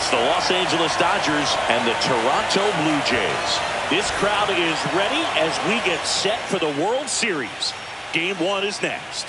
It's the Los Angeles Dodgers and the Toronto Blue Jays. This crowd is ready as we get set for the World Series. Game 1 is next.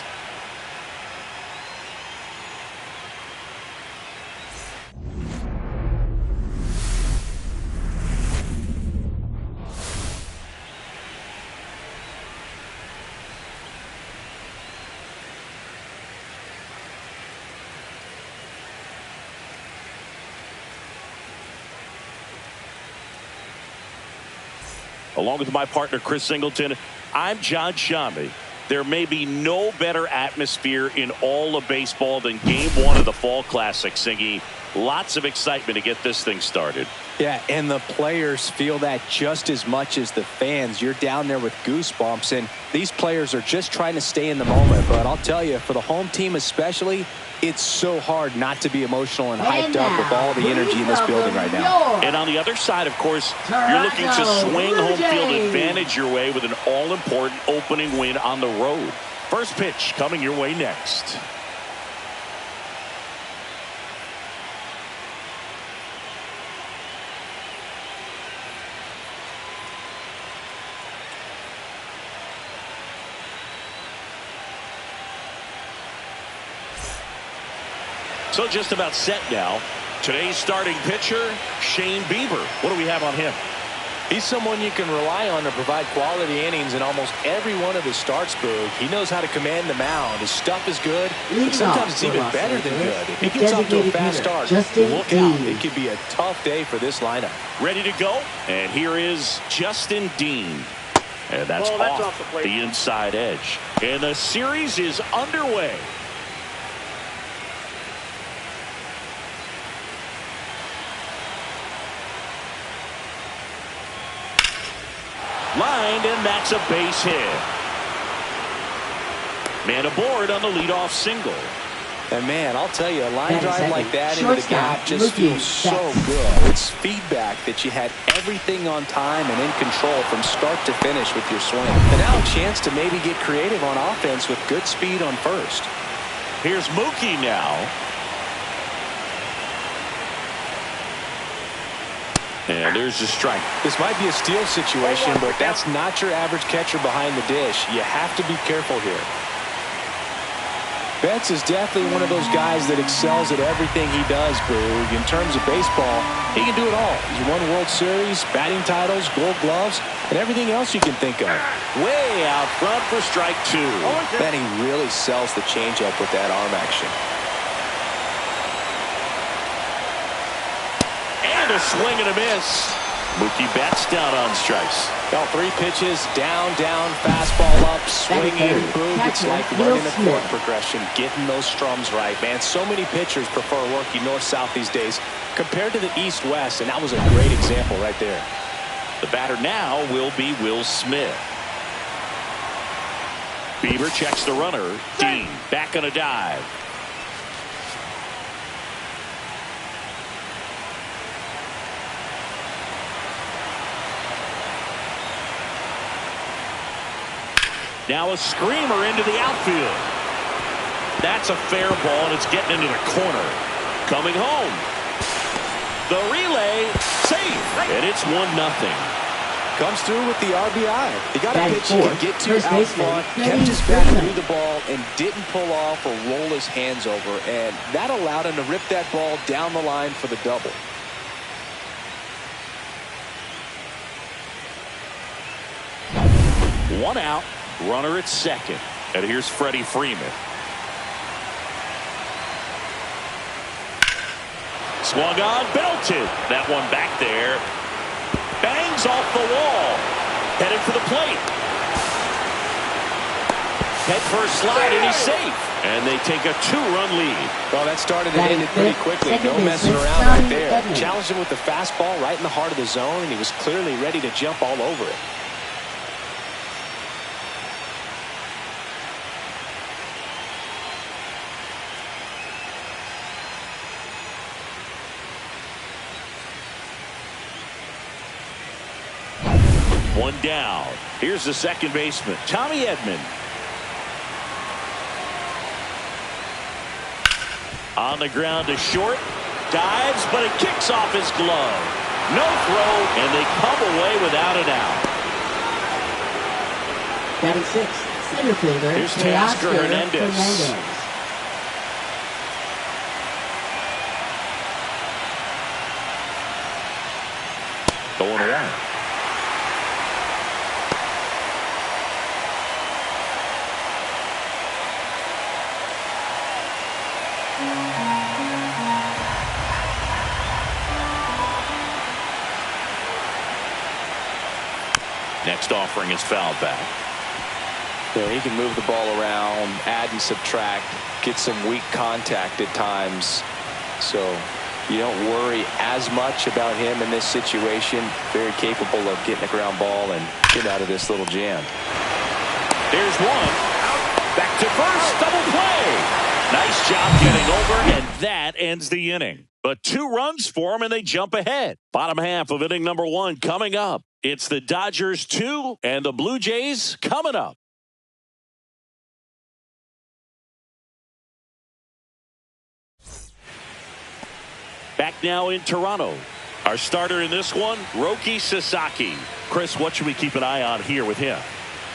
Along with my partner, Chris Singleton, I'm John Shambi. There may be no better atmosphere in all of baseball than Game 1 of the Fall Classic, Singy. Lots of excitement to get this thing started. Yeah, and the players feel that just as much as the fans. You're down there with goosebumps, and these players are just trying to stay in the moment. But I'll tell you, for the home team especially, it's so hard not to be emotional and hyped up with all the energy in this building right now. And on the other side, of course, you're looking to swing home field advantage your way with an all-important opening win on the road. First pitch coming your way next. So just about set now. Today's starting pitcher, Shane Bieber. What do we have on him? He's someone you can rely on to provide quality innings in almost every one of his starts, Boog. He knows how to command the mound. His stuff is good, but sometimes it's even better than good. If he gets off to a fast start, look out. It could be a tough day for this lineup. Ready to go? And here is Justin Dean. And that's off the inside edge. And the series is underway. Lined, and that's a base hit. Man aboard on the leadoff single. And man, I'll tell you, a line drive like that into the gap just feels so good. It's feedback that you had everything on time and in control from start to finish with your swing. And now a chance to maybe get creative on offense with good speed on first. Here's Mookie now. And there's the strike. This might be a steal situation, but that's not your average catcher behind the dish. You have to be careful here. Betts is definitely one of those guys that excels at everything he does, Boog. In terms of baseball, he can do it all. He's won World Series, batting titles, gold gloves, and everything else you can think of. Way out front for strike 2. Then he really sells the changeup with that arm action. A swing and a miss. Mookie Betts down on strikes. All 3 pitches, down, fastball up, swinging, boom. It's like learning a chord progression, getting those strums right, man. So many pitchers prefer working north-south these days compared to the east-west, and that was a great example right there. The batter now will be Will Smith. Bieber checks the runner. Dean back on a dive. Now a screamer into the outfield. That's a fair ball, and it's getting into the corner. Coming home. The relay, safe, and it's 1-0. Comes through with the RBI. He got a pitch he could get to out front, kept his back through the ball, and didn't pull off or roll his hands over, and that allowed him to rip that ball down the line for the double. One out. Runner at second. And here's Freddie Freeman. Swung on, belted. That one back there. Bangs off the wall. Headed for the plate. Head first slide, and he's safe. And they take a 2-run lead. Well, that started and ended pretty quickly. No messing around right there. Challenged him with the fastball right in the heart of the zone, and he was clearly ready to jump all over it. One down. Here's the second baseman, Tommy Edman. On the ground to short. Dives, but it kicks off his glove. No throw, and they come away without an out. Batting sixth, center fielder, Here's Teoscar Hernandez. Going away. Next offering is fouled back. Yeah, he can move the ball around, add and subtract, get some weak contact at times. So you don't worry as much about him in this situation. Very capable of getting a ground ball and get out of this little jam. There's one. Back to first. Double play. Nice job getting over, and that ends the inning. But 2 runs for them, and they jump ahead. Bottom half of inning number 1 coming up. It's the Dodgers 2 and the Blue Jays coming up. Back now in Toronto. Our starter in this one, Roki Sasaki. Chris, what should we keep an eye on here with him?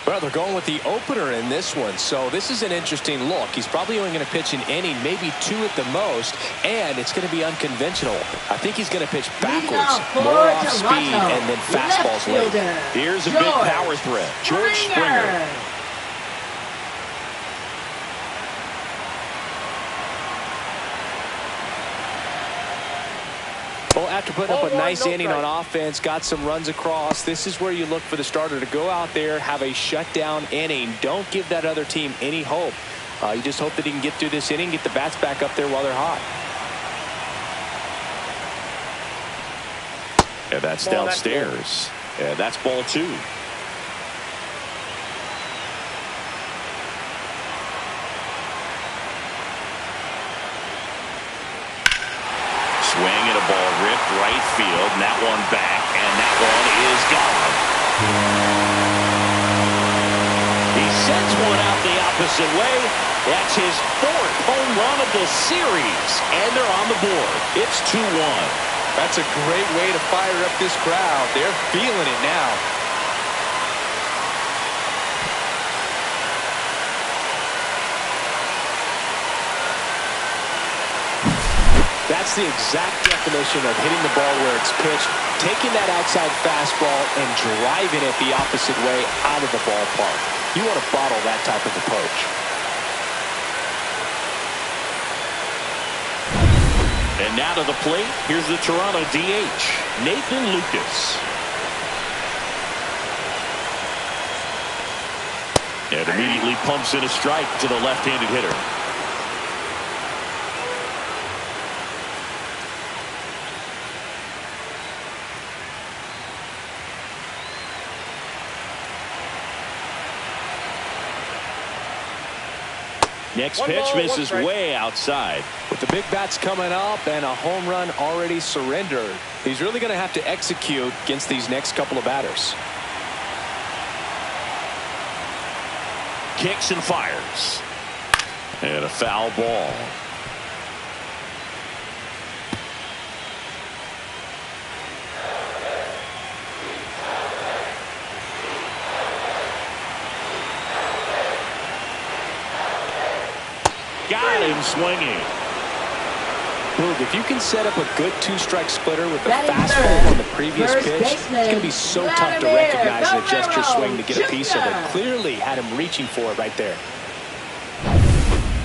Well, they're going with the opener in this one, so this is an interesting look. He's probably only going to pitch an inning, maybe 2 at the most, and it's going to be unconventional. I think he's going to pitch backwards, more off speed, and then fastballs late. Here's a big power threat, George Springer. Well, after putting up a nice inning on offense, got some runs across, this is where you look for the starter to go out there, have a shutdown inning. Don't give that other team any hope. You just hope that he can get through this inning, get the bats back up there while they're hot. And that's downstairs. And that's ball 2. Swing and a ball ripped right field, and that one back, and that one is gone. He sends one out the opposite way. That's his 4th home run of the series, and they're on the board. It's 2-1. That's a great way to fire up this crowd. They're feeling it now. That's the exact definition of hitting the ball where it's pitched, taking that outside fastball and driving it the opposite way out of the ballpark. You want to bottle that type of approach. And now to the plate, here's the Toronto DH, Nathan Lucas. And immediately pumps in a strike to the left-handed hitter. Next pitch misses way outside. With the big bats coming up and a home run already surrendered, he's really going to have to execute against these next couple of batters. Kicks and fires. And a foul ball. Got him swinging. Boog, if you can set up a good 2-strike splitter with the fastball on the previous pitch, it's going to be so tough to recognize and adjust your swing to get a piece of it. Clearly had him reaching for it right there.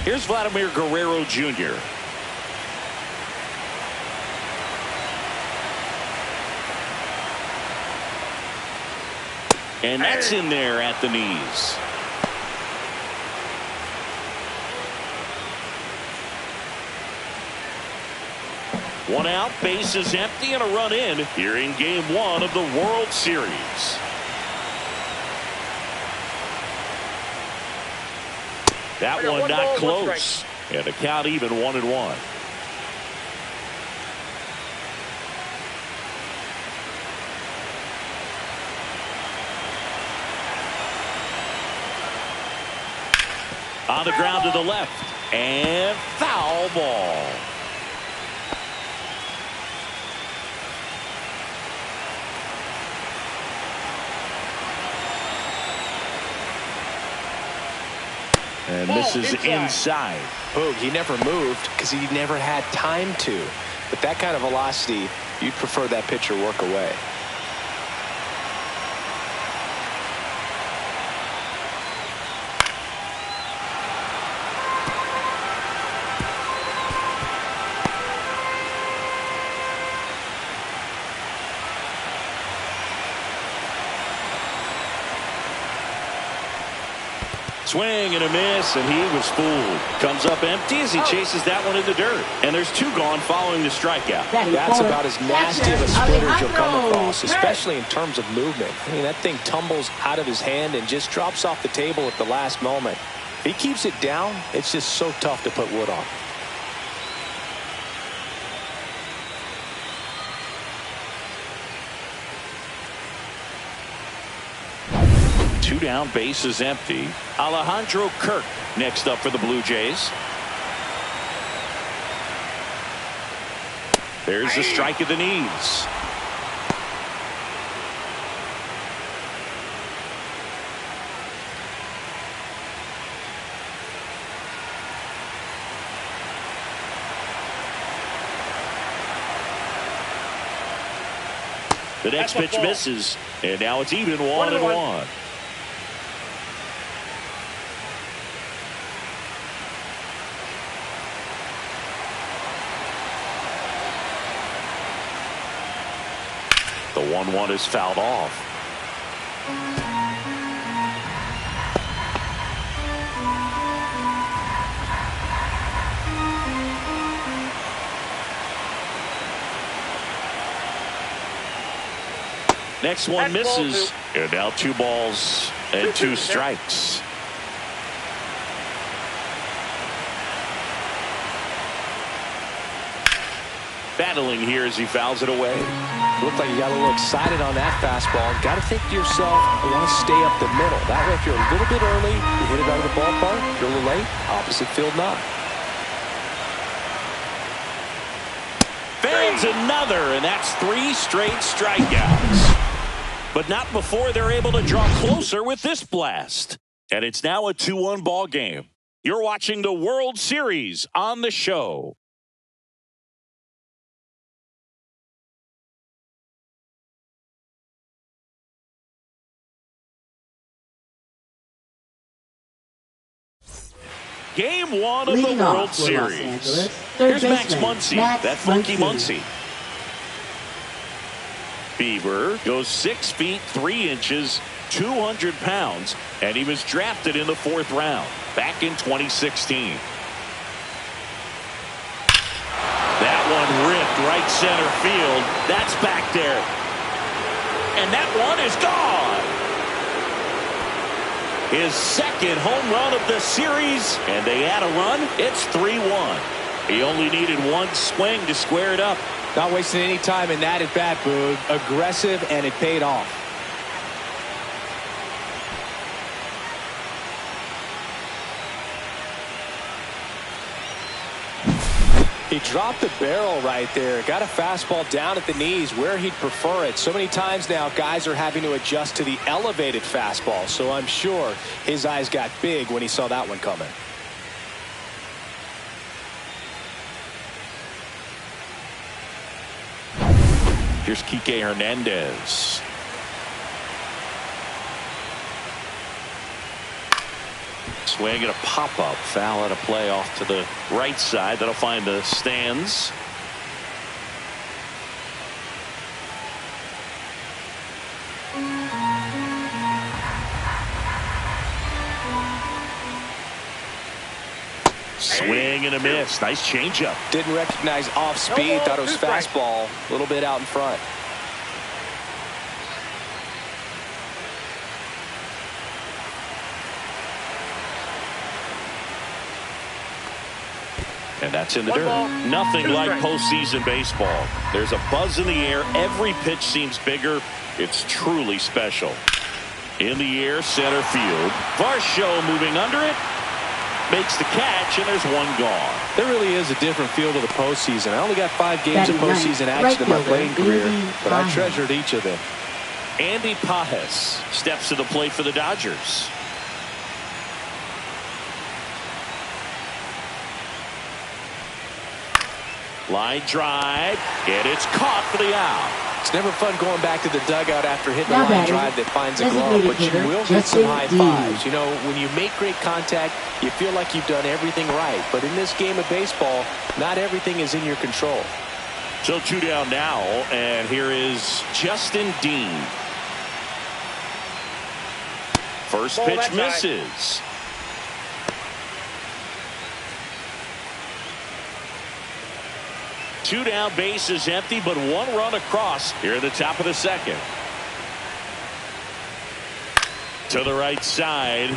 Here's Vladimir Guerrero Jr. And that's in there at the knees. One out, base is empty, and a run in here in Game 1 of the World Series. That one not close. And the count even 1-1. On the ground to the left. And foul ball. And misses inside. Boog, he never moved because he never had time to. But that kind of velocity, you'd prefer that pitcher work away. Swing and a miss, and he was fooled. Comes up empty as he chases that one in the dirt. And there's two gone following the strikeout. That's about as nasty of a split as you'll come across, especially in terms of movement. I mean, that thing tumbles out of his hand and just drops off the table at the last moment. If he keeps it down, it's just so tough to put wood on. Two down, base is empty. Alejandro Kirk next up for the Blue Jays. There's a strike at the knees. The next pitch misses, and now it's even 1-1. The 1-1 is fouled off. Next one misses. And now 2 balls and 2 strikes. Battling here as he fouls it away. Looked like you got a little excited on that fastball. Got to think to yourself, I want to stay up the middle. That way, if you're a little bit early, you hit it out of the ballpark. If you're a little late, opposite field knock. Fans another, and that's 3 straight strikeouts. But not before they're able to draw closer with this blast. And it's now a 2-1 ball game. You're watching the World Series on the show. Game 1 of the World Series. Here's Max Muncy, that funky Muncy. Bieber goes 6 feet 3 inches, 200 pounds, and he was drafted in the 4th round back in 2016. That one ripped right center field. That's back there. And that one is gone. His 2nd home run of the series, and they add a run. It's 3-1. He only needed 1 swing to square it up. Not wasting any time in that at bat, Boog. Aggressive, and it paid off. He dropped the barrel right there. Got a fastball down at the knees where he'd prefer it. So many times now guys are having to adjust to the elevated fastball. So I'm sure his eyes got big when he saw that one coming. Here's Kike Hernandez. Swing and a pop-up foul and a play off to the right side. That'll find the stands. Swing and a miss. Nice changeup. Didn't recognize off speed. Thought it was fastball. A little bit out in front. And that's in the dirt. Nothing like postseason baseball. There's a buzz in the air. Every pitch seems bigger. It's truly special. In the air, center field. Varsho moving under it. Makes the catch, and there's 1 gone. There really is a different feel to the postseason. I only got 5 games of postseason action in my playing career, but I treasured each of them. Andy Pajes steps to the plate for the Dodgers. Line drive, and it's caught for the out. It's never fun going back to the dugout after hitting a Now line batting, drive that finds a glove, but you will get some high fives. You know, when you make great contact, you feel like you've done everything right. But in this game of baseball, not everything is in your control. So 2 down now, and here is Justin Dean. First pitch misses. Two down, base is empty, but 1 run across here at the top of the second. To the right side.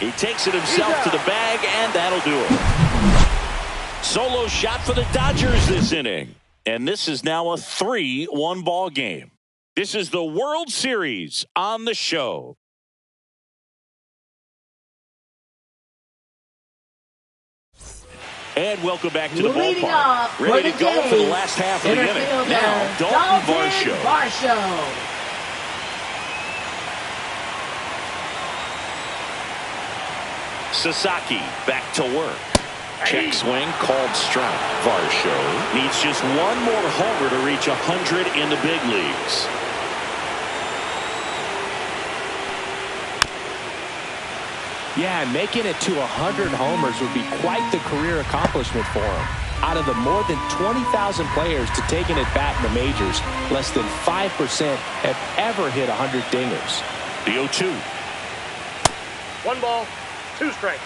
He takes it himself to the bag, and that'll do it. Solo shot for the Dodgers this inning. And this is now a 3-1 ball game. This is the World Series on the show. And welcome back to the ballpark. Ready to go for the last half of the inning. Now, Dalton Varsho. Sasaki back to work. Check swing called strike. Varsho needs just 1 more homer to reach 100 in the big leagues. Yeah, making it to 100 homers would be quite the career accomplishment for him. Out of the more than 20,000 players to take an at-bat in the majors, less than 5% have ever hit 100 dingers. The 0-2. 1 ball, 2 strikes.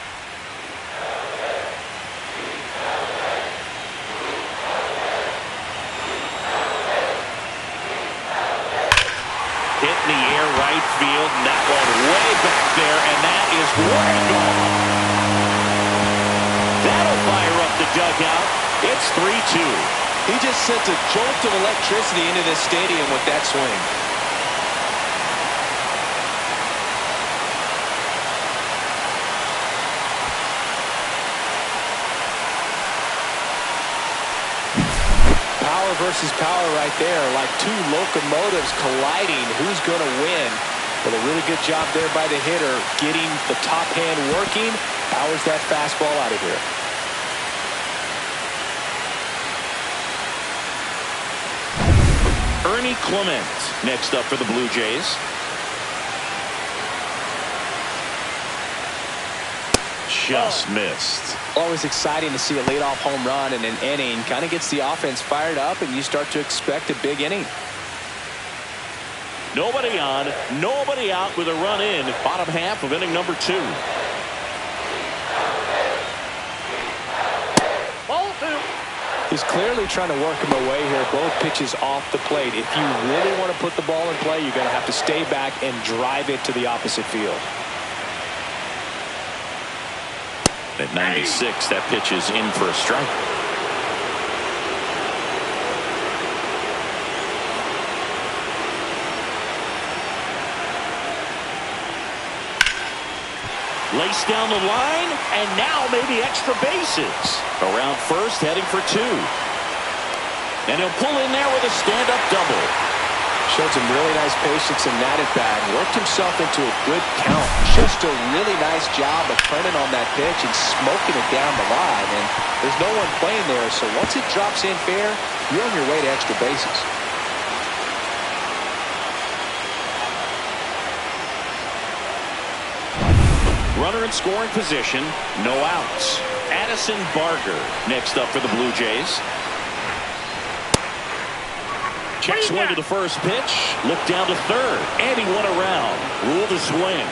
Hit in the air, right field, and that one way back there, and that is way gone. That'll fire up the dugout. It's 3-2. He just sent a jolt of electricity into this stadium with that swing. Power versus power right there, like 2 locomotives colliding. Who's going to win? But a really good job there by the hitter, getting the top hand working. Powers that fastball out of here. Ernie Clement next up for the Blue Jays. Just missed. Always exciting to see a leadoff home run in an inning. Kind of gets the offense fired up, and you start to expect a big inning. Nobody on, nobody out with a run in. Bottom half of inning number 2. Ball 2. He's clearly trying to work him away here. Both pitches off the plate. If you really want to put the ball in play, you're going to have to stay back and drive it to the opposite field. At 96, that pitch is in for a strike. Laced down the line, and now maybe extra bases. Around first, heading for 2. And he'll pull in there with a stand-up double. Showed some really nice patience in that at bat. Worked himself into a good count. Just a really nice job of turning on that pitch and smoking it down the line. And there's no one playing there, so once it drops in fair, you're on your way to extra bases. Runner in scoring position, no outs. Addison Barger next up for the Blue Jays. Check swing to the first pitch. Look down to third. And he went around. Ruled a swing.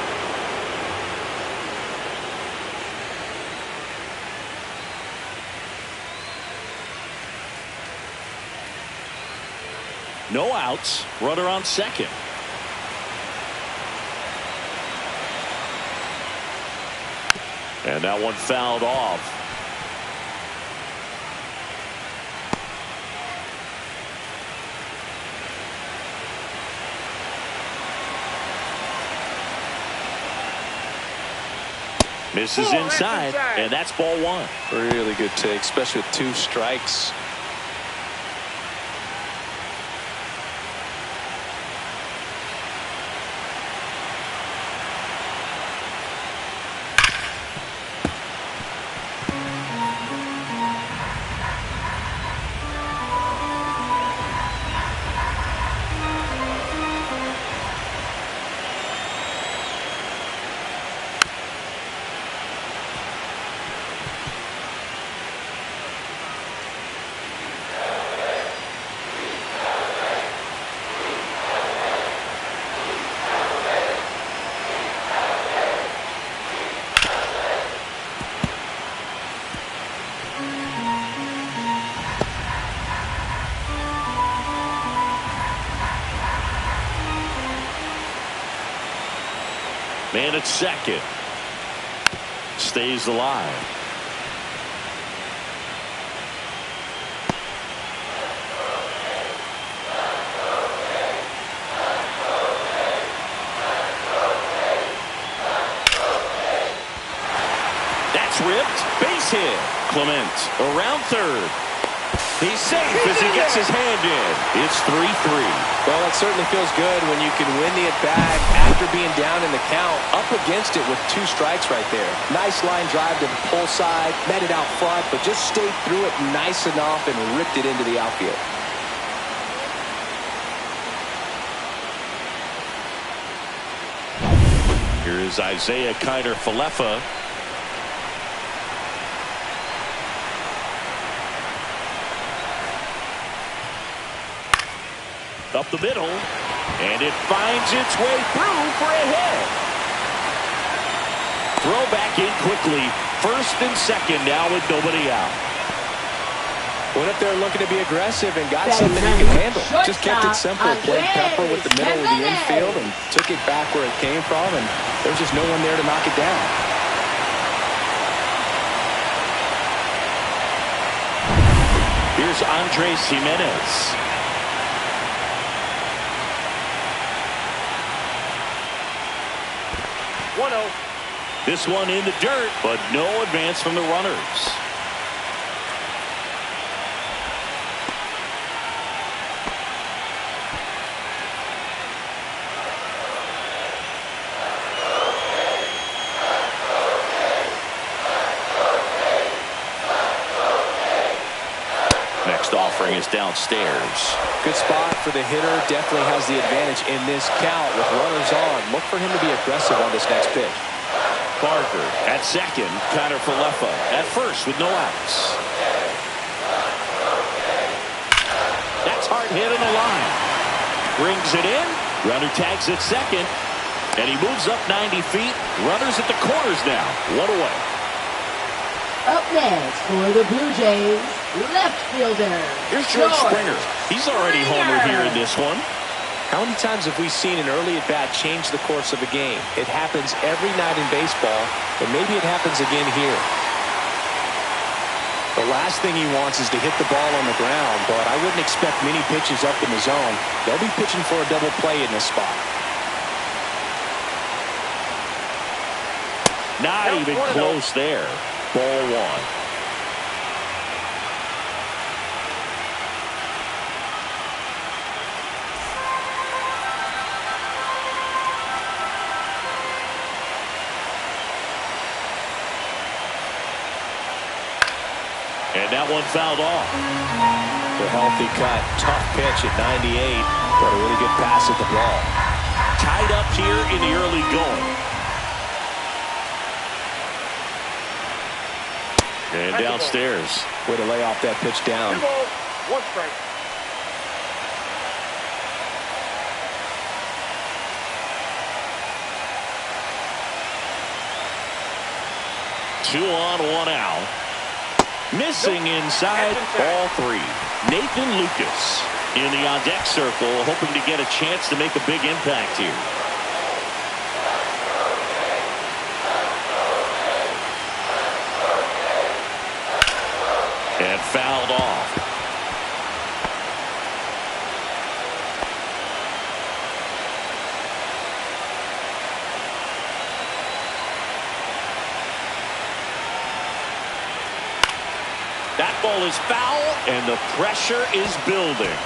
No outs. Runner on second. And that one fouled off. Misses inside, and that's ball 1. Really good take, especially with 2 strikes. Man at second. Stays alive. That's ripped. Base hit. Clement around third. He's safe as he gets his hand in. It's 3-3. Well, it certainly feels good when you can win the at-bat after being down in the count, up against it with 2 strikes right there. Nice line drive to the pull side, met it out front, but just stayed through it nice enough and ripped it into the outfield. Here is Isaiah Kiner-Falefa. Up the middle, and it finds its way through for a hit. Throw back in quickly. First and second now with nobody out. Went up there looking to be aggressive and got something he can handle. Just kept it simple. Played Pepper with the middle of the infield and took it back where it came from, and there's just no one there to knock it down. Here's Andres Gimenez. This one in the dirt, but no advance from the runners. Next offering is downstairs. Good spot for the hitter. Definitely has the advantage in this count with runners on. Look for him to be aggressive on this next pitch. Parker at second. Kiner-Falefa at first with no outs. That's hard hit in the line. Brings it in. Runner tags at second. And he moves up 90 feet. Runners at the corners now. 1 away. Up next for the Blue Jays, left fielder. Here's George Springer. He's already homered here in this one. How many times have we seen an early at-bat change the course of a game? It happens every night in baseball, but maybe it happens again here. The last thing he wants is to hit the ball on the ground, but I wouldn't expect many pitches up in the zone. They'll be pitching for a double play in this spot. Not even close there. Ball 1. 1 fouled off. The healthy cut. Tough pitch at 98, but a really good pass at the ball. Tied up here in the early going. And downstairs. Way to lay off that pitch down. 2 balls, 1 strike. Two on, 1 out. Missing inside, ball 3. Nathan Lucas in the on-deck circle, hoping to get a chance to make a big impact here. And fouled off. That ball is foul, and the pressure is building.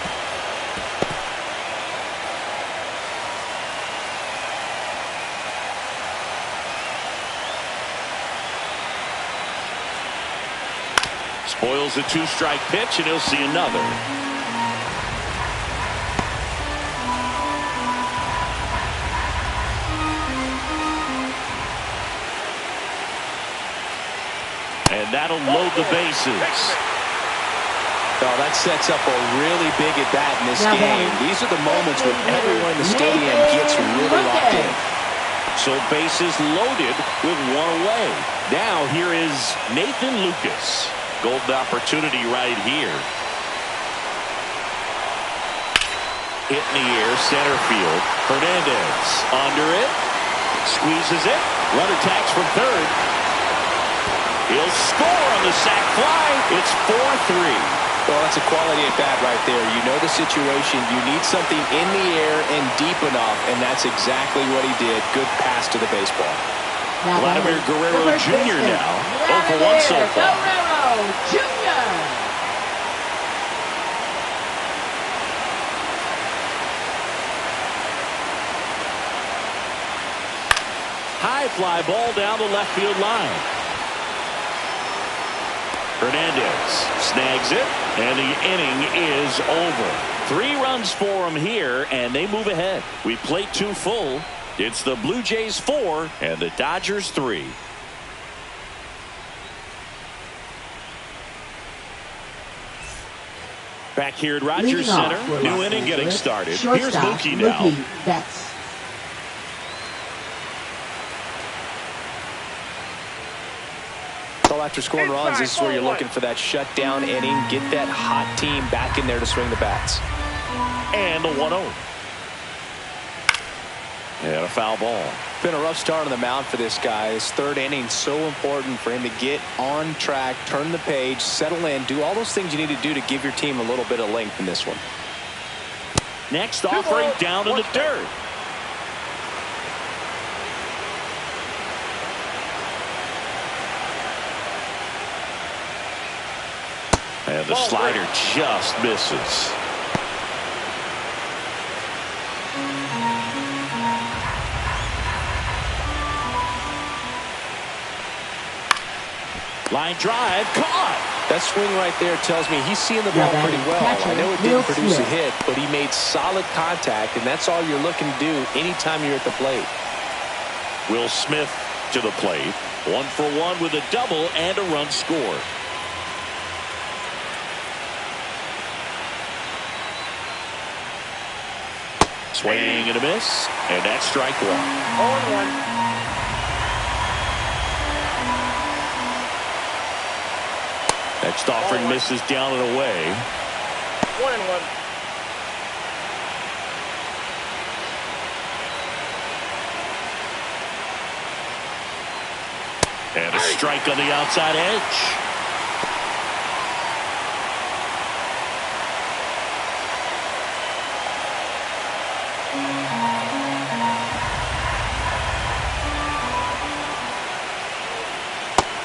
Spoils a 2-strike pitch, and he'll see another. And that'll load the bases. Well, that sets up a really big at-bat in this game. These are the moments when everyone in the stadium gets really locked in. So bases loaded with 1 away. Now here is Nathan Lucas. Golden opportunity right here. Hit in the air, center field. Hernandez under it. Squeezes it. Runner tags from third. He'll score on the sac fly. It's 4-3. Well, that's a quality at bat right there. You know the situation. You need something in the air and deep enough, and that's exactly what he did. Good pass to the baseball. Vladimir Guerrero Jr. now. 0 for 1 so far. Guerrero Jr. High fly ball down the left field line. Hernandez snags it, and the inning is over. 3 runs for him here, and they move ahead. We played 2 full. It's the Blue Jays 4 and the Dodgers 3. Back here at Rogers Center, new inning getting started. Here's Mookie now. Well, after scoring runs, this is where you're looking for that shutdown inning. Get that hot team back in there to swing the bats. And the 1-0. And a foul ball. Been a rough start on the mound for this guy. His 3rd inning, so important for him to get on track, turn the page, settle in, do all those things you need to do to give your team a little bit of length in this one. Next offering down in the dirt. And the slider just misses. Line drive, caught. That swing right there tells me he's seeing the ball pretty well. I know it didn't produce a hit, but he made solid contact, and that's all you're looking to do anytime you're at the plate. Will Smith to the plate. 1 for 1 with a double and a run scored. Swing and a miss, and that's strike 1. 0-1. Next offering misses down and away. 1-1. And a strike on the outside edge.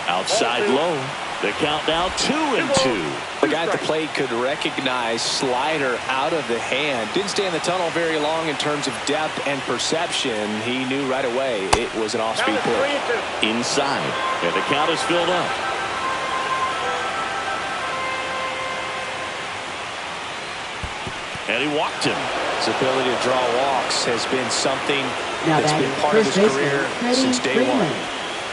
Outside low. The count now 2-2. The guy at the plate could recognize slider out of the hand. Didn't stay in the tunnel very long in terms of depth and perception. He knew right away it was an off-speed pitch. Inside. And the count is filled up. And he walked him. His ability to draw walks has been something that's been part of his career since day 1.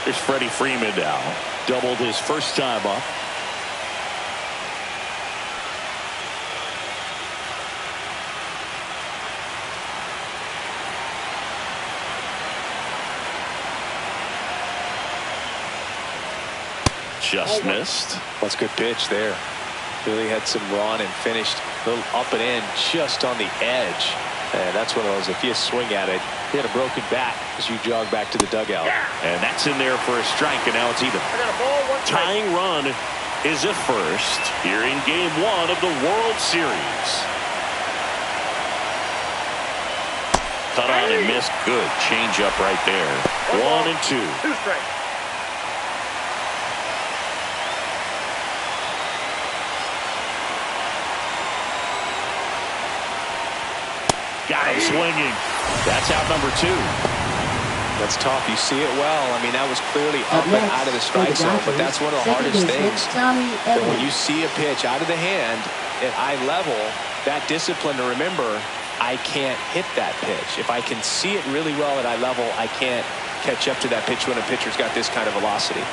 There's Freddie Freeman now. Doubled his first time up. Just missed. That's a good pitch there. Really had some run and finished a little up and in just on the edge. And that's one of those, if you swing at it, you had a broken bat as you jog back to the dugout. And that's in there for a strike, and now it's even. Tying run is at first here in Game 1 of the World Series. Cut on and missed. Good change up right there. 1-2. 2 strikes. Got him swinging. That's out number 2. That's tough. You see it well. I mean, that was clearly up and out of the strike zone, but that's one of the hardest things. When you see a pitch out of the hand at eye level, that discipline to remember, I can't hit that pitch. If I can see it really well at eye level, I can't catch up to that pitch when a pitcher's got this kind of velocity.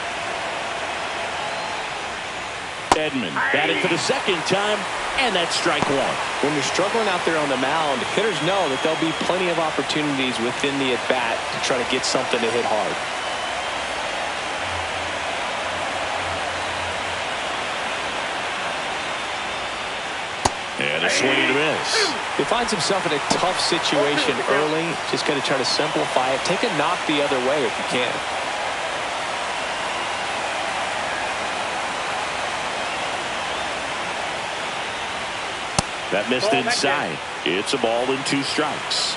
Edman batting for the second time, and that's strike 1. When you're struggling out there on the mound, hitters know that there'll be plenty of opportunities within the at-bat to try to get something to hit hard. And a a swing and a miss. He finds himself in a tough situation early. Just got to try to simplify it. Take a knock the other way if you can. That missed inside. It's a ball and 2 strikes.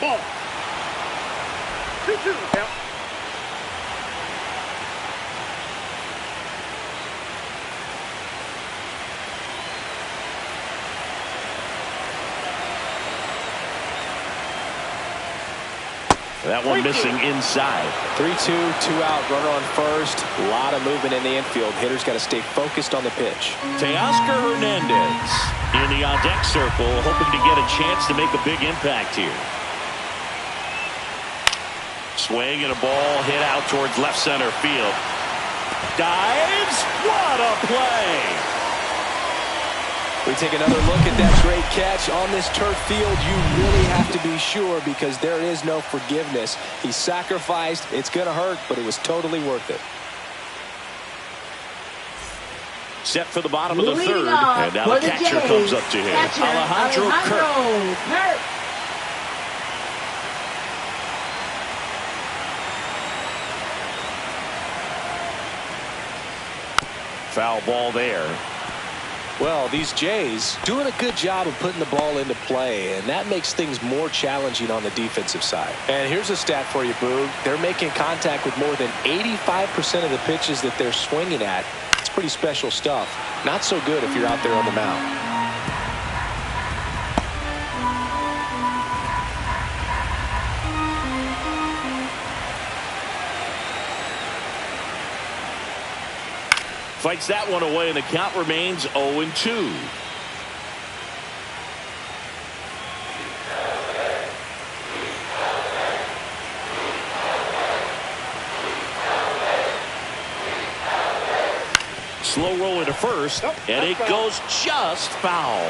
Ball. 2-2. Count. That one missing inside. 3-2, 2 out, runner on first. A lot of movement in the infield. Hitters got to stay focused on the pitch. Teoscar Hernandez in the on-deck circle, hoping to get a chance to make a big impact here. Swing and a ball hit out towards left center field. Dives. What a play! We take another look at that great catch. On this turf field, you really have to be sure because there is no forgiveness. He sacrificed. It's going to hurt, but it was totally worth it. Set for the bottom of the third. And now the catcher comes up to him. Alejandro Kirk. Foul ball there. Well, these Jays doing a good job of putting the ball into play, and that makes things more challenging on the defensive side. And here's a stat for you, Boog. They're making contact with more than 85% of the pitches that they're swinging at. It's pretty special stuff. Not so good if you're out there on the mound. Fights that one away, and the count remains 0-2. Slow roll into first, and it goes just foul.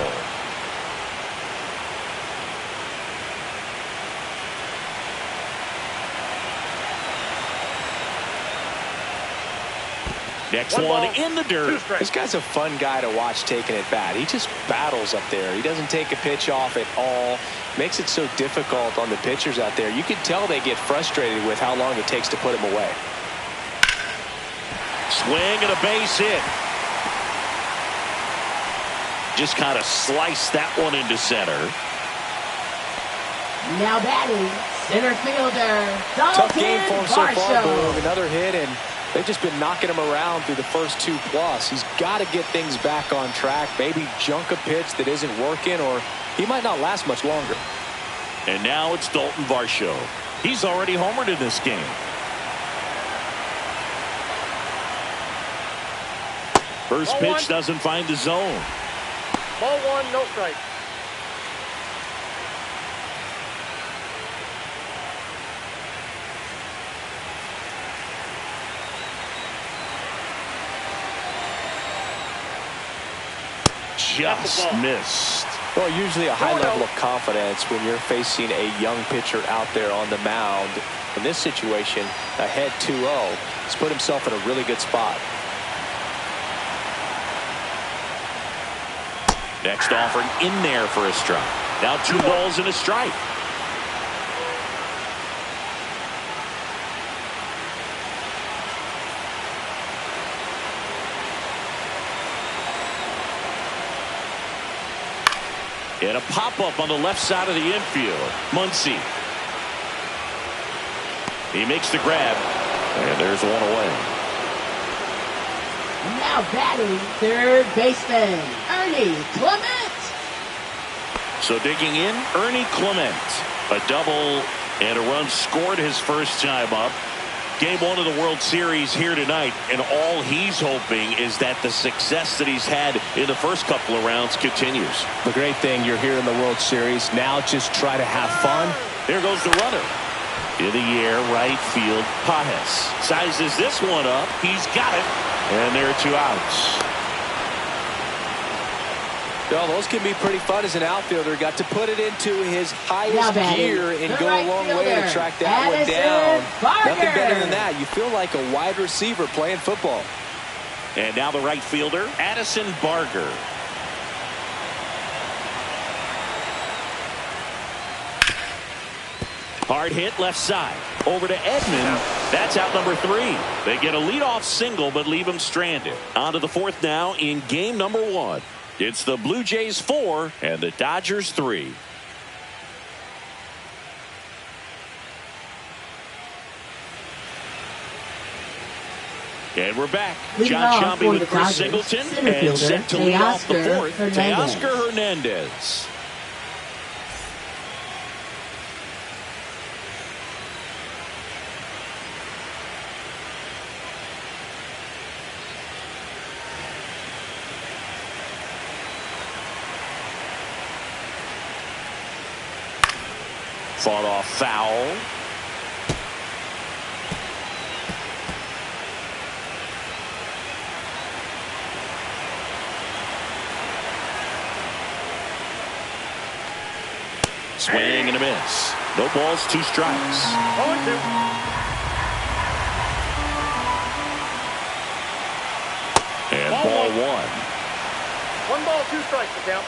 Next one in the dirt. This guy's a fun guy to watch taking at bat. He just battles up there. He doesn't take a pitch off at all. Makes it so difficult on the pitchers out there. You can tell they get frustrated with how long it takes to put him away. Swing and a base hit. Just kind of sliced that one into center. Now batting, center fielder, Tough game for him so far, Varsho. Another hit, and they've just been knocking him around through the first 2+. He's got to get things back on track. Maybe junk a pitch that isn't working, or he might not last much longer. And now it's Dalton Varsho. He's already homered in this game. First pitch doesn't find the zone. Ball 1, no strike. Just missed. Well, usually a high level of confidence when you're facing a young pitcher out there on the mound. In this situation, ahead 2-0, he's put himself in a really good spot. Next offering in there for a strike. Now 2 balls and a strike. And a pop-up on the left side of the infield. Muncy. He makes the grab. And there's one away. Now batting, third baseman, Ernie Clement. So digging in, Ernie Clement. A double and a run scored his first time up. Game 1 of the World Series here tonight, and all he's hoping is that the success that he's had in the first couple of rounds continues. The great thing, you're here in the World Series. Now just try to have fun. There goes the runner. In the air, right field, Pajes sizes this one up. He's got it. And there are 2 outs. Well, those can be pretty fun as an outfielder. Got to put it into his highest gear and go a long way to track that one down. Nothing better than that. You feel like a wide receiver playing football. And now the right fielder, Addison Barger. Hard hit left side. Over to Edman. That's out number 3. They get a leadoff single but leave him stranded. On to the 4th now in game number 1. It's the Blue Jays 4 and the Dodgers 3. And we're back. John Shelby with Chris Singleton and set to lead off the 4th, Teoscar Hernandez. Fought off foul. Swing and a miss. No balls, 2 strikes. 0-2. And ball 1. 1 ball, 2 strikes to count.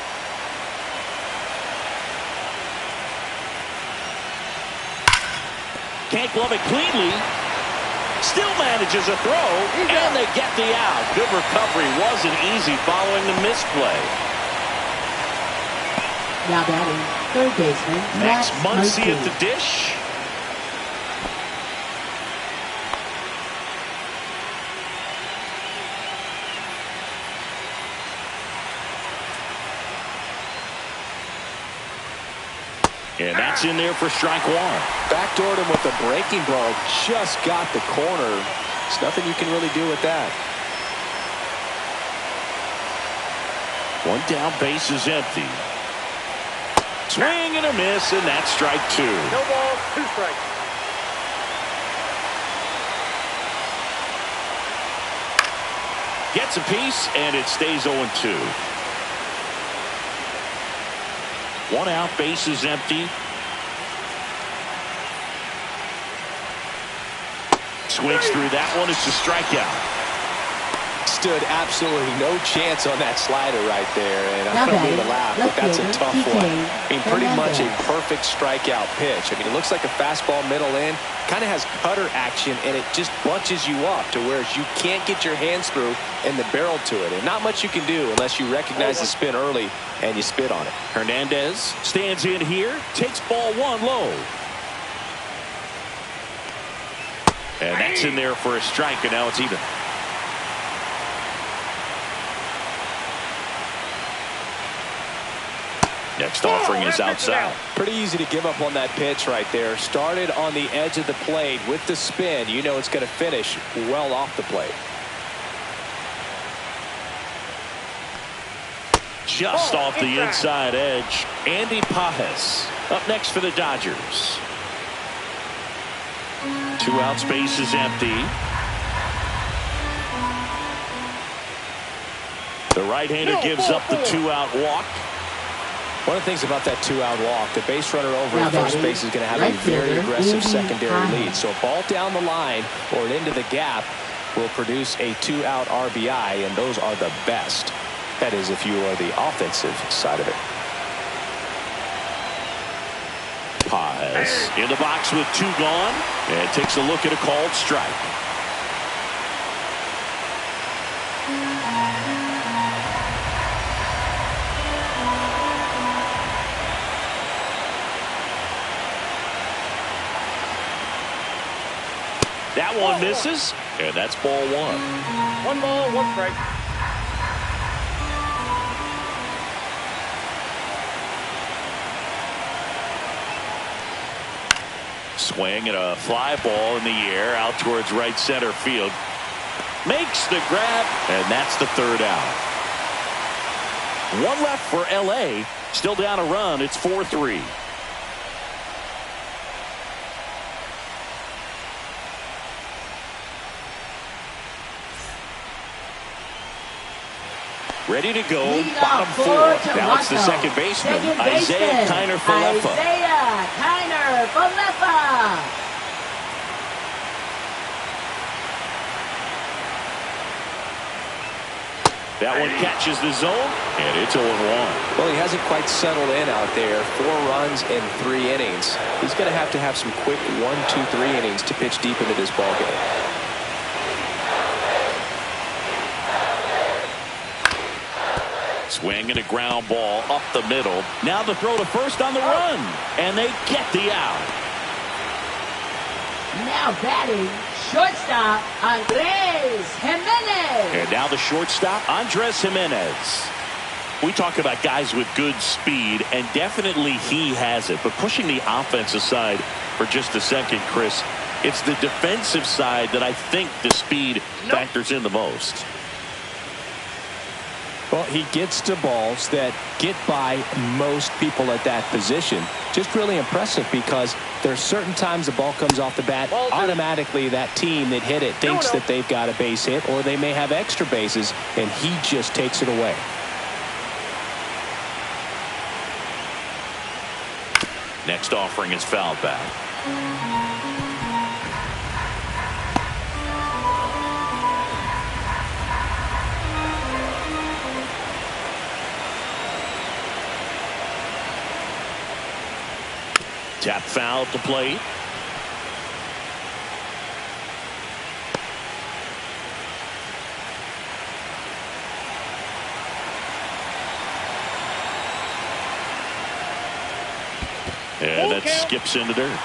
Can't glove it cleanly. Still manages a throw, and they get the out. Good recovery. Wasn't easy following the misplay. Now batting, third baseman, Max Max Muncy at the dish. And that's in there for strike 1. Backdoored him with a breaking ball. Just got the corner. There's nothing you can really do with that. 1 down, base is empty. Swing and a miss, and that's strike 2. No balls, 2 strikes. Gets a piece, and it stays 0-2. 1 out, base is empty. Swings through that one. It's a strikeout. Stood absolutely no chance on that slider right there. And I don't mean to laugh, but that's a tough one. I mean, pretty much a perfect strikeout pitch. I mean, it looks like a fastball middle in. Kind of has cutter action, and it just bunches you up to where you can't get your hands through and the barrel to it. And not much you can do unless you recognize the spin early and you spit on it. Hernandez stands in here, takes ball 1 low. And that's in there for a strike, and now it's even. Next offering is outside. Pretty easy to give up on that pitch right there. Started on the edge of the plate with the spin. You know it's going to finish well off the plate. Just off the inside edge. Andy Pajes up next for the Dodgers. 2 out, space is empty. The right-hander gives up the 2-out walk. One of the things about that 2-out walk, the base runner over at first base is going to have a very aggressive secondary lead. So a ball down the line or into the gap will produce a 2-out RBI, and those are the best. That is if you are the offensive side of it. Pajes in the box with 2 gone, and takes a look at a called strike. That one misses, and that's ball 1. 1 ball, 1 strike. Swing and a fly ball in the air out towards right center field. Makes the grab, and that's the 3rd out. 1 left for LA. Still down a run. It's 4-3. Ready to go, Leading bottom off for four. Now it's the Toronto. second baseman, Second Isaiah Kiner-Falefa. Isaiah Kiner-Falefa. That one catches the zone, and it's 0-1. Well, he hasn't quite settled in out there. 4 runs in 3 innings. He's going to have some quick 1, 2, 3 innings to pitch deep into this ballgame. Swing and a ground ball up the middle. Now the throw to first on the run, and they get the out. Now batting, shortstop, Andres Jimenez. And now the shortstop, Andres Jimenez. We talk about guys with good speed, and definitely he has it. But pushing the offense aside for just a second, Chris, it's the defensive side that I think the speed factors in the most. Well, he gets to balls that get by most people at that position. Just really impressive because there's certain times the ball comes off the bat, automatically that team that hit it thinks that they've got a base hit, or they may have extra bases, and he just takes it away. Next offering is fouled back. Tap foul to plate. And that skips into dirt.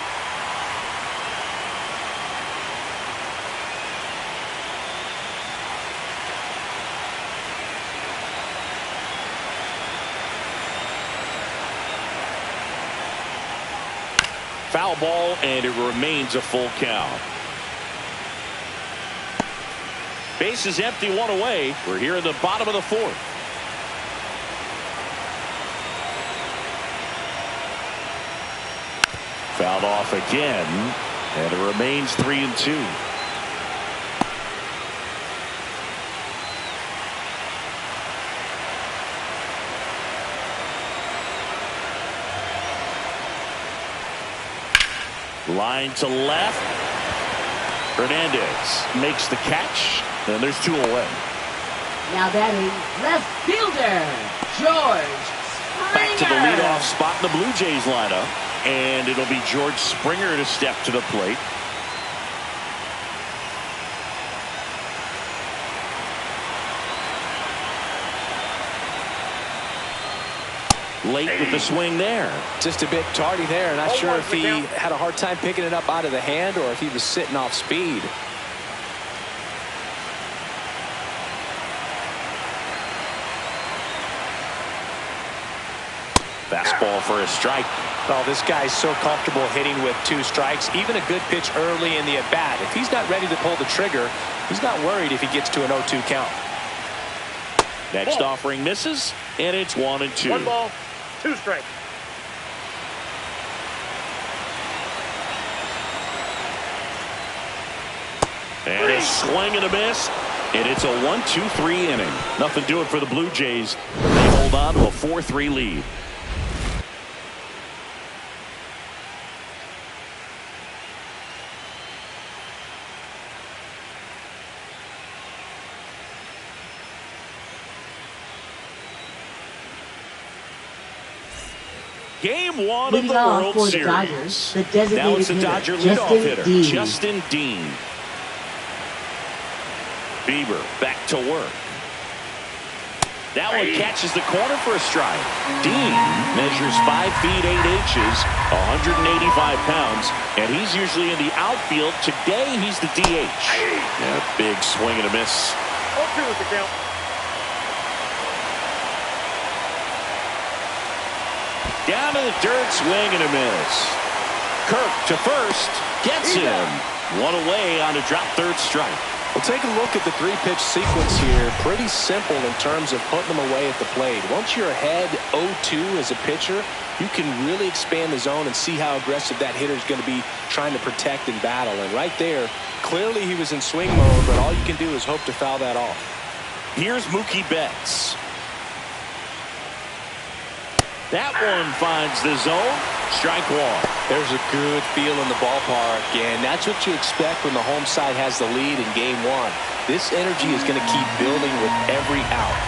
Foul ball, and it remains a full count. Base is empty, 1 away. We're here in the bottom of the 4th. Fouled off again, and it remains 3-2. Line to left. Hernandez makes the catch, and there's 2 away. Now batting, left fielder, George Springer. Back to the leadoff spot in the Blue Jays lineup, and it'll be George Springer to step to the plate. Late with the swing there. Just a bit tardy there. Not sure if he had a hard time picking it up out of the hand or if he was sitting off speed. Fastball for a strike. Oh, this guy's so comfortable hitting with 2 strikes. Even a good pitch early in the at-bat. If he's not ready to pull the trigger, he's not worried if he gets to an 0-2 count. Next offering misses, and it's 1-2. 1 ball, 2 strikes. And a swing and a miss, and it's a 1-2-3 inning. Nothing doing for the Blue Jays. They hold on to a 4-3 lead. Game 1 of the World for the Series. Dodgers, the designated Now it's the hitter, Dodger leadoff hitter, Dean. Justin Dean. Bieber back to work. That one catches the corner for a strike. Dean measures 5 feet 8 inches, 185 pounds, and he's usually in the outfield. Today he's the DH. Yeah, big swing and a miss. 0-2 is the count. Down to the dirt, swing and a miss. Kirk to first, gets him. 1 away on a drop third strike. Well, take a look at the 3-pitch sequence here. Pretty simple in terms of putting them away at the plate. Once you're ahead 0-2 as a pitcher, you can really expand the zone and see how aggressive that hitter is going to be trying to protect and battle. And right there, clearly he was in swing mode, but all you can do is hope to foul that off. Here's Mookie Betts. That one finds the zone. Strike one. There's a good feel in the ballpark, and that's what you expect when the home side has the lead in game one. This energy is going to keep building with every out.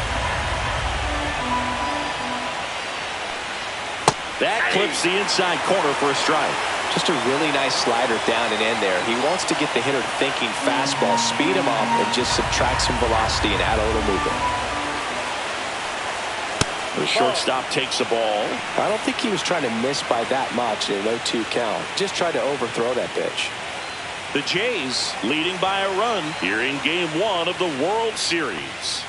That clips the inside corner for a strike. Just a really nice slider down and in there. He wants to get the hitter thinking fastball, speed him up, and just subtract some velocity and add a little movement. The shortstop takes the ball. I don't think he was trying to miss by that much in a 0-2 count. Just tried to overthrow that pitch. The Jays leading by a run here in game one of the World Series.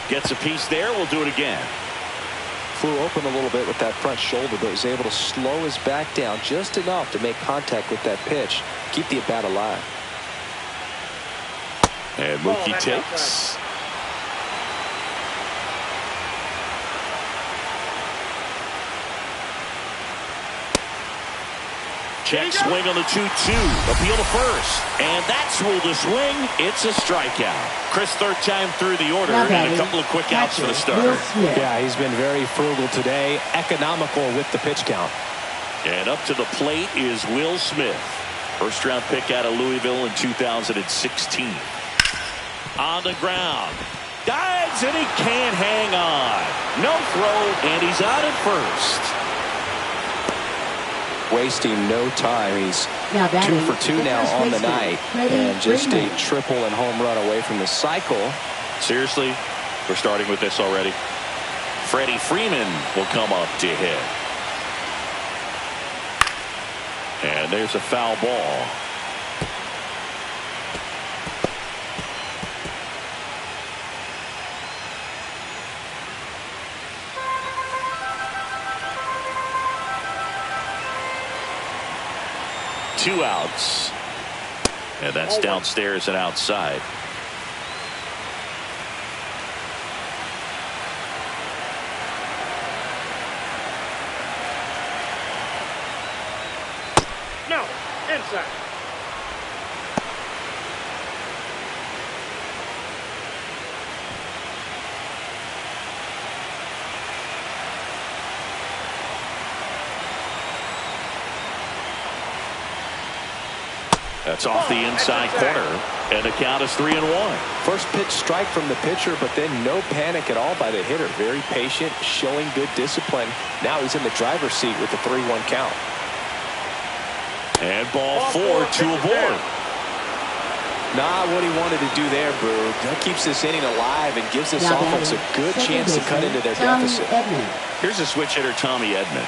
Gets a piece there. We'll do it again. Flew open a little bit with that front shoulder, but was able to slow his back down just enough to make contact with that pitch. Keep the at-bat alive. And Mookie takes. Check swing on the 2-2. Appeal to first. And that's ruled a swing. It's a strikeout. Chris, third time through the order, and a couple of quick outs for the starter. Yeah, he's been very frugal today. Economical with the pitch count. And up to the plate is Will Smith. First round pick out of Louisville in 2016. On the ground. Dives, and he can't hang on. No throw, and he's out at first. Wasting no time. He's 2 for 2 now on the night, and just a triple and home run away from the cycle. Seriously, we're starting with this already. Freddie Freeman will come up to hit. And there's a foul ball. Two outs. And that's downstairs and outside. No, inside. That's off the inside corner, and the count is 3-1. First pitch strike from the pitcher, but then no panic at all by the hitter. Very patient, showing good discipline. Now he's in the driver's seat with the 3-1 count. And ball 4, 2 aboard. Not what he wanted to do there, Boog. That keeps this inning alive and gives this offense a good chance to cut into their deficit. Here's a switch hitter, Tommy Edman.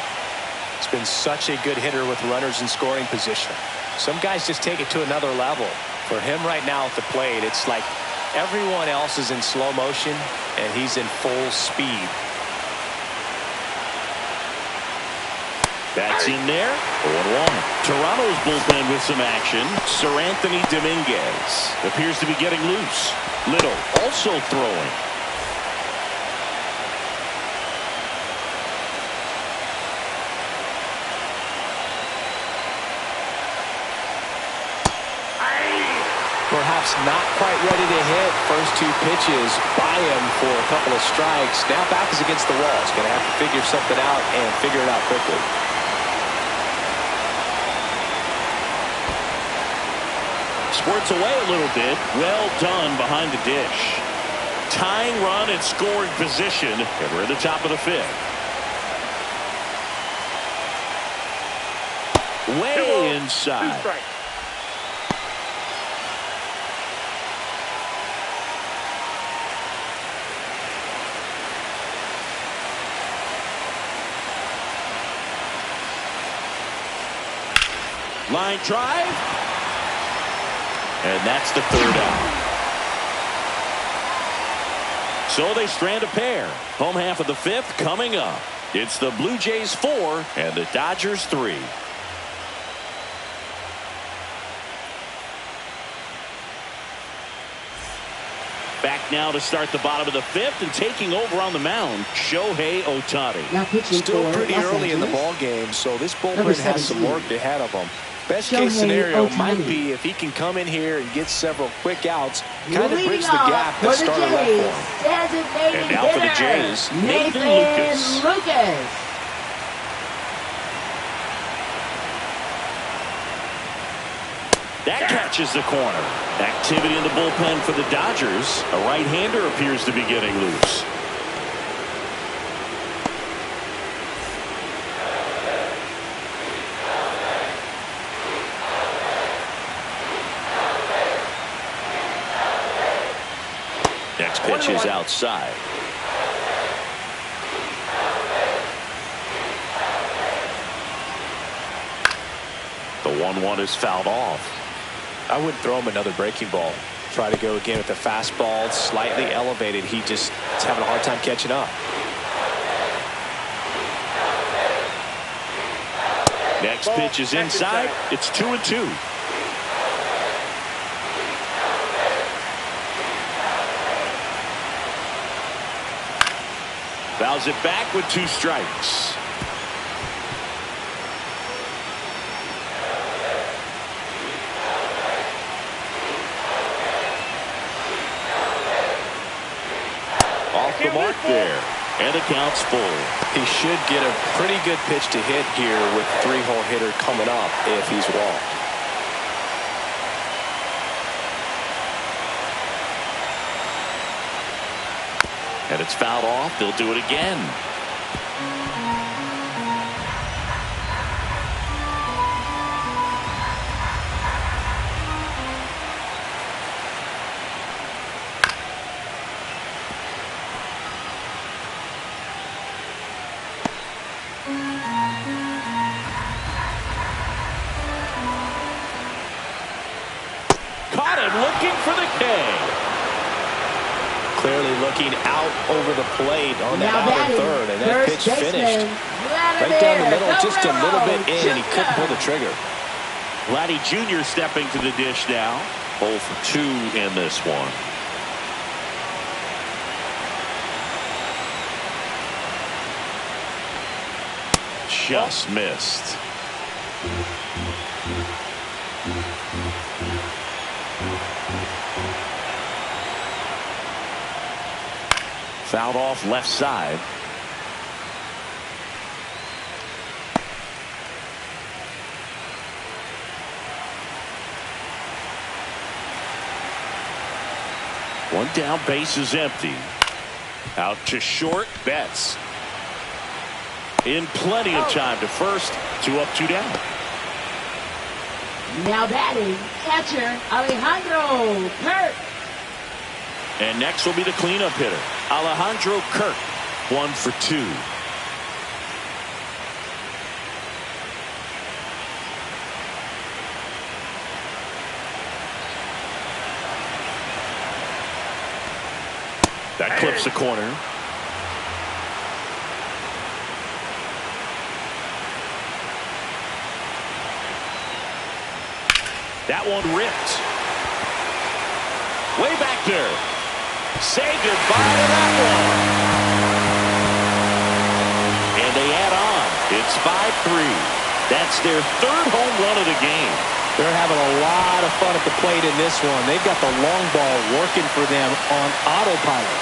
He's been such a good hitter with runners in scoring position. Some guys just take it to another level. For him right now at the plate, it's like everyone else is in slow motion and he's in full speed. That's in there. 0-1. Toronto's bullpen with some action. Sir Anthony Dominguez appears to be getting loose. Little also throwing. Perhaps not quite ready to hit. First 2 pitches by him for a couple of strikes. Now back is against the wall. He's going to have to figure something out and figure it out quickly. Squirts away a little bit. Well done behind the dish. Tying run in scoring position, and we're at the top of the 5th. Way inside. 2 strikes. Line drive. And that's the 3rd out. So they strand a pair. Home half of the 5th coming up. It's the Blue Jays 4 and the Dodgers 3. Back now to start the bottom of the fifth, and taking over on the mound, Shohei Ohtani. Now pitching Still for pretty Los early in the Angeles. ball game, so this bullpen Number has some 17. work ahead of him. Best Shohei case scenario Ohtani. might be if he can come in here and get several quick outs, kind of Leading bridge the off gap for that the started off for Jays, him. designated And now for the hitter, Jays, Nathan Nathan Lucas. Lucas. That catches the corner. Activity in the bullpen for the Dodgers. A right-hander appears to be getting loose. Next pitch is outside. The 1-1 is fouled off. I wouldn't throw him another breaking ball. Try to go again with the fastball, slightly elevated. He just is having a hard time catching up. Next pitch is inside. It's 2-2. Fouls it back with 2 strikes. Off the mark there. And the count's full. He should get a pretty good pitch to hit here with 3-hole hitter coming up if he's walked. And it's fouled off. They'll do it again. Caught him looking for the K. Clearly looking out over the plate on that Now outer batting, third, and that pitch first finished baseman, right down the middle, Vladimir just a little bit in, and he Guerrero couldn't pull the trigger. Vladdy Jr. stepping to the dish now. 0 for 2 in this one. Just missed. Fouled off left side. One down, base is empty. Out to short, Betts. In plenty of time to first. 2 up, 2 down. Now batting, catcher Alejandro Kirk. And next will be the cleanup hitter, Alejandro Kirk. 1 for 2. That clips the corner. That one ripped. Way back there. Say goodbye to that one. And they add on. It's 5-3. That's their 3rd home run of the game. They're having a lot of fun at the plate in this one. They've got the long ball working for them on autopilot.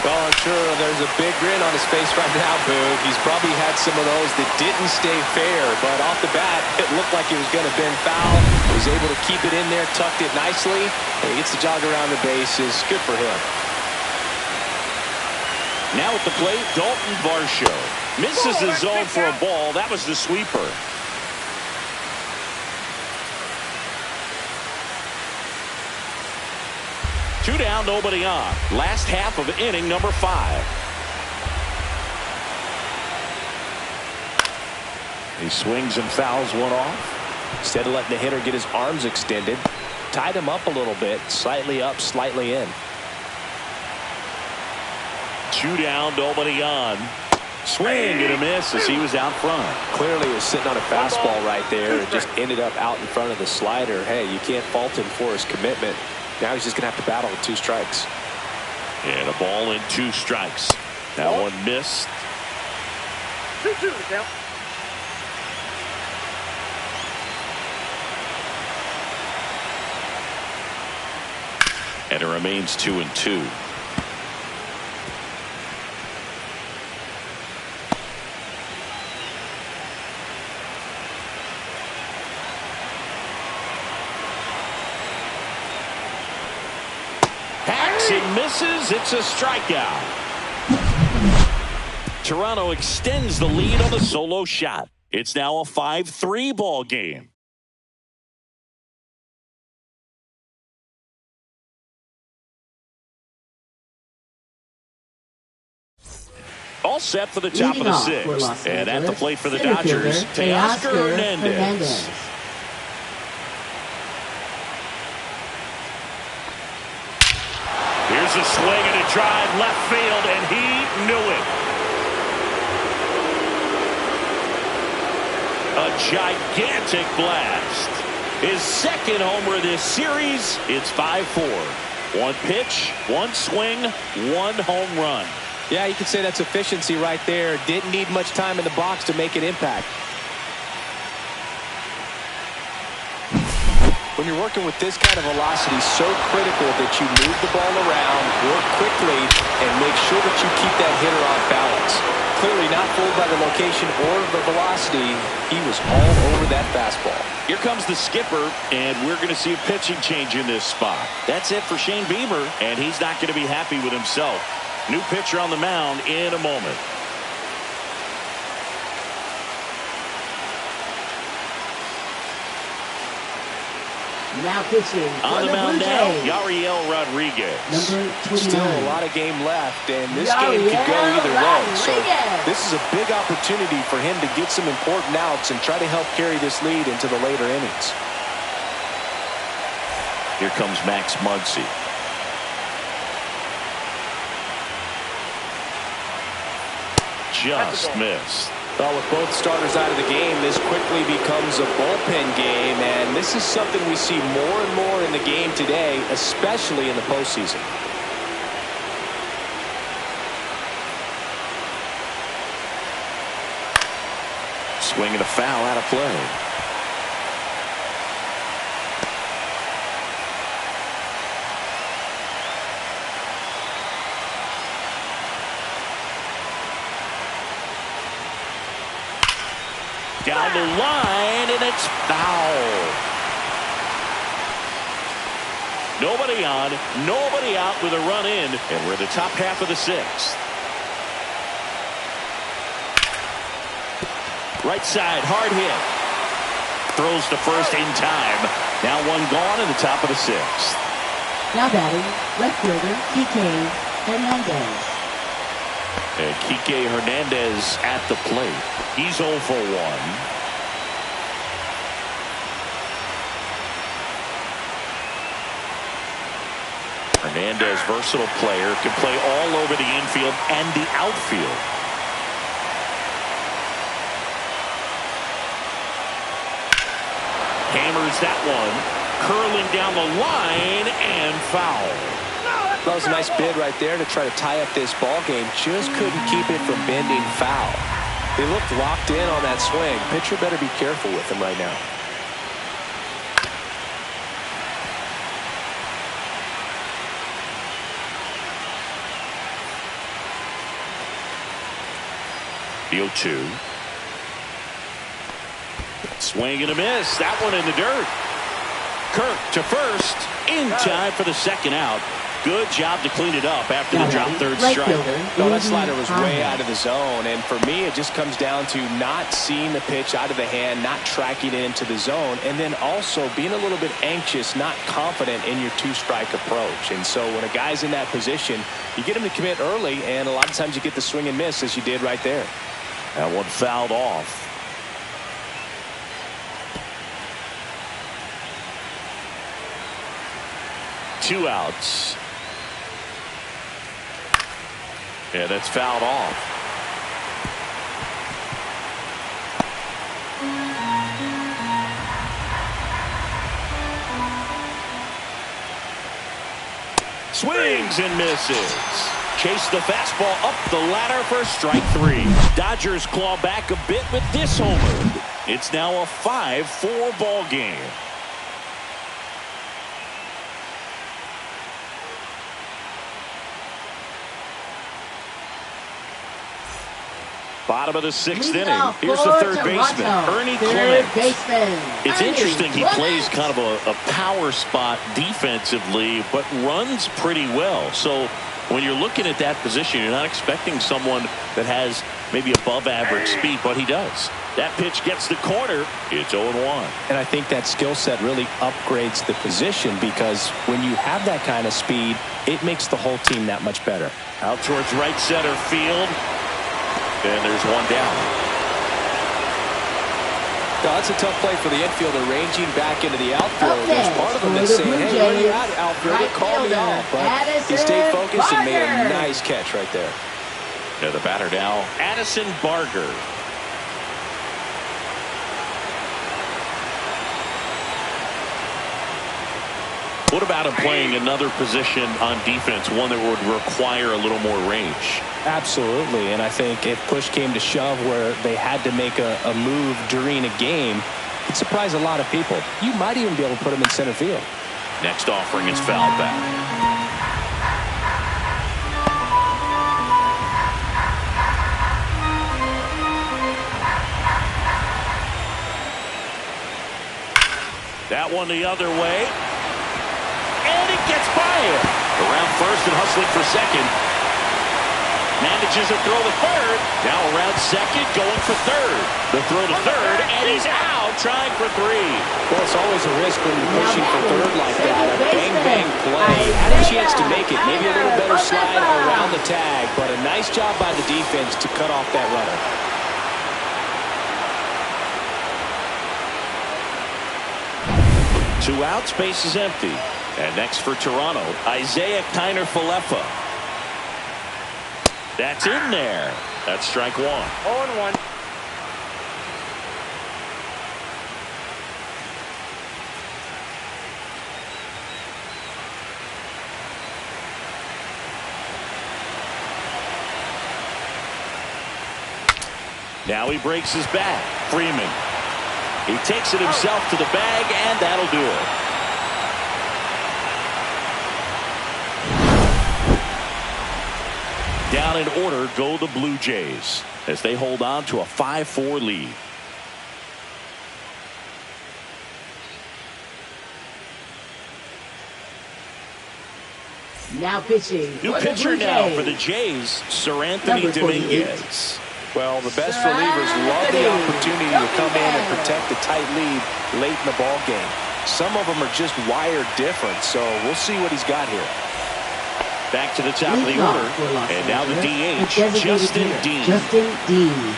Well, I'm sure there's a big grin on his face right now, Boog. He's probably had some of those that didn't stay fair, but off the bat, it looked like it was going to bend foul. He was able to keep it in there, tucked it nicely, and he gets the jog around the bases. Good for him. Now at the plate, Dalton Varsho. Misses the zone for a ball. That was the sweeper. Two down, nobody on. Last half of inning number 5. He swings and fouls one off. Instead of letting the hitter get his arms extended, tied him up a little bit, slightly up, slightly in. 2 down, nobody on. Swing and a miss as he was out front. Clearly was sitting on a fastball right there and just ended up out in front of the slider. Hey, you can't fault him for his commitment. Now he's just going to have to battle with 2 strikes. And a ball and 2 strikes. That one missed. 2-2 to count. And it remains 2-2. Hacks and misses. It's a strikeout. Toronto extends the lead on the solo shot. It's now a 5-3 ball game. All set for the top of the 6th. And at the plate for the Dodgers, Teoscar Hernandez. Here's a swing and a drive left field, and he knew it. A gigantic blast. His 2nd homer this series. It's 5-4. 1 pitch, 1 swing, 1 home run. Yeah, you can say that's efficiency right there. Didn't need much time in the box to make an impact. When you're working with this kind of velocity, so critical that you move the ball around, work quickly, and make sure that you keep that hitter off balance. Clearly not fooled by the location or the velocity. He was all over that fastball. Here comes the skipper, and we're going to see a pitching change in this spot. That's it for Shane Bieber, and he's not going to be happy with himself. New pitcher on the mound in a moment. Now pitching on the mound now, Yariel Rodriguez. Number 29. Still a lot of game left, and this game could go either way. So this is a big opportunity for him to get some important outs and try to help carry this lead into the later innings. Here comes Max Muncy. Just missed. Well, with both starters out of the game, this quickly becomes a bullpen game, and this is something we see more and more in the game today, especially in the postseason. Swing and a foul out of play. Down the line, and it's foul. Nobody on, nobody out with a run in, and we're at the top half of the 6th. Right side, hard hit. Throws to first in time. Now 1 gone in the top of the 6th. Now batting, left fielder, Kike Hernandez. And Kike Hernandez at the plate. He's 0 for 1. Hernandez, versatile player, can play all over the infield and the outfield. Hammers that one, curling down the line, and foul. That was a nice bid right there to try to tie up this ball game. Just couldn't keep it from bending foul. They looked locked in on that swing. Pitcher better be careful with him right now. The 0-2. Swing and a miss. That one in the dirt. Kirk to first. In time for the 2nd out. Good job to clean it up after the drop 3rd strike. No, that slider was way out of the zone, and for me it just comes down to not seeing the pitch out of the hand, not tracking it into the zone, and then also being a little bit anxious, not confident in your 2-strike approach. And so when a guy's in that position, you get him to commit early, and a lot of times you get the swing and miss as you did right there. That one fouled off. Two outs. Yeah, that's fouled off. Swings and misses. Chase the fastball up the ladder for strike 3. Dodgers claw back a bit with this homer. It's now a 5-4 ball game. Bottom of the 6th inning. Here's the third baseman, Ernie Clemens. It's interesting he plays kind of a power spot defensively, but runs pretty well. So when you're looking at that position, you're not expecting someone that has maybe above average speed, but he does. That pitch gets the corner. It's 0-1. And I think that skill set really upgrades the position, because when you have that kind of speed, it makes the whole team that much better. Out towards right center field. And there's one down. Now, that's a tough play for the infielder, ranging back into the outfield. There's part of him that's saying, hey, where are you at, outfielder? Call me off. But he stayed focused and made a nice catch right there. Yeah, the batter now, Addison Barger. What about him playing another position on defense, one that would require a little more range? Absolutely, and I think if push came to shove where they had to make a move during a game, it'd surprise a lot of people. You might even be able to put him in center field. Next offering is fouled back. That one the other way. And it gets by him. Around first and hustling for second. Manages to throw the third. Now around second, going for third. The throw to third, and he's out, trying for 3. Well, it's always a risk when you're pushing for third like that. A bang-bang play. Had a chance to make it. Maybe a little better slide around the tag, but a nice job by the defense to cut off that runner. 2 outs, base is empty. And next for Toronto, Isaiah Kiner-Falefa. That's in there. That's strike 1. 0-1. Now he breaks his bat. Freeman. He takes it himself to the bag, and that'll do it. Down in order go the Blue Jays as they hold on to a 5-4 lead. Now pitching. New pitcher now for the Jays, Sir Anthony Dominguez. Well, the best relievers love the opportunity to come in and protect a tight lead late in the ball game. Some of them are just wired different, so we'll see what he's got here. Back to the top of the order, and now the DH, Justin Dean. Justin Dean.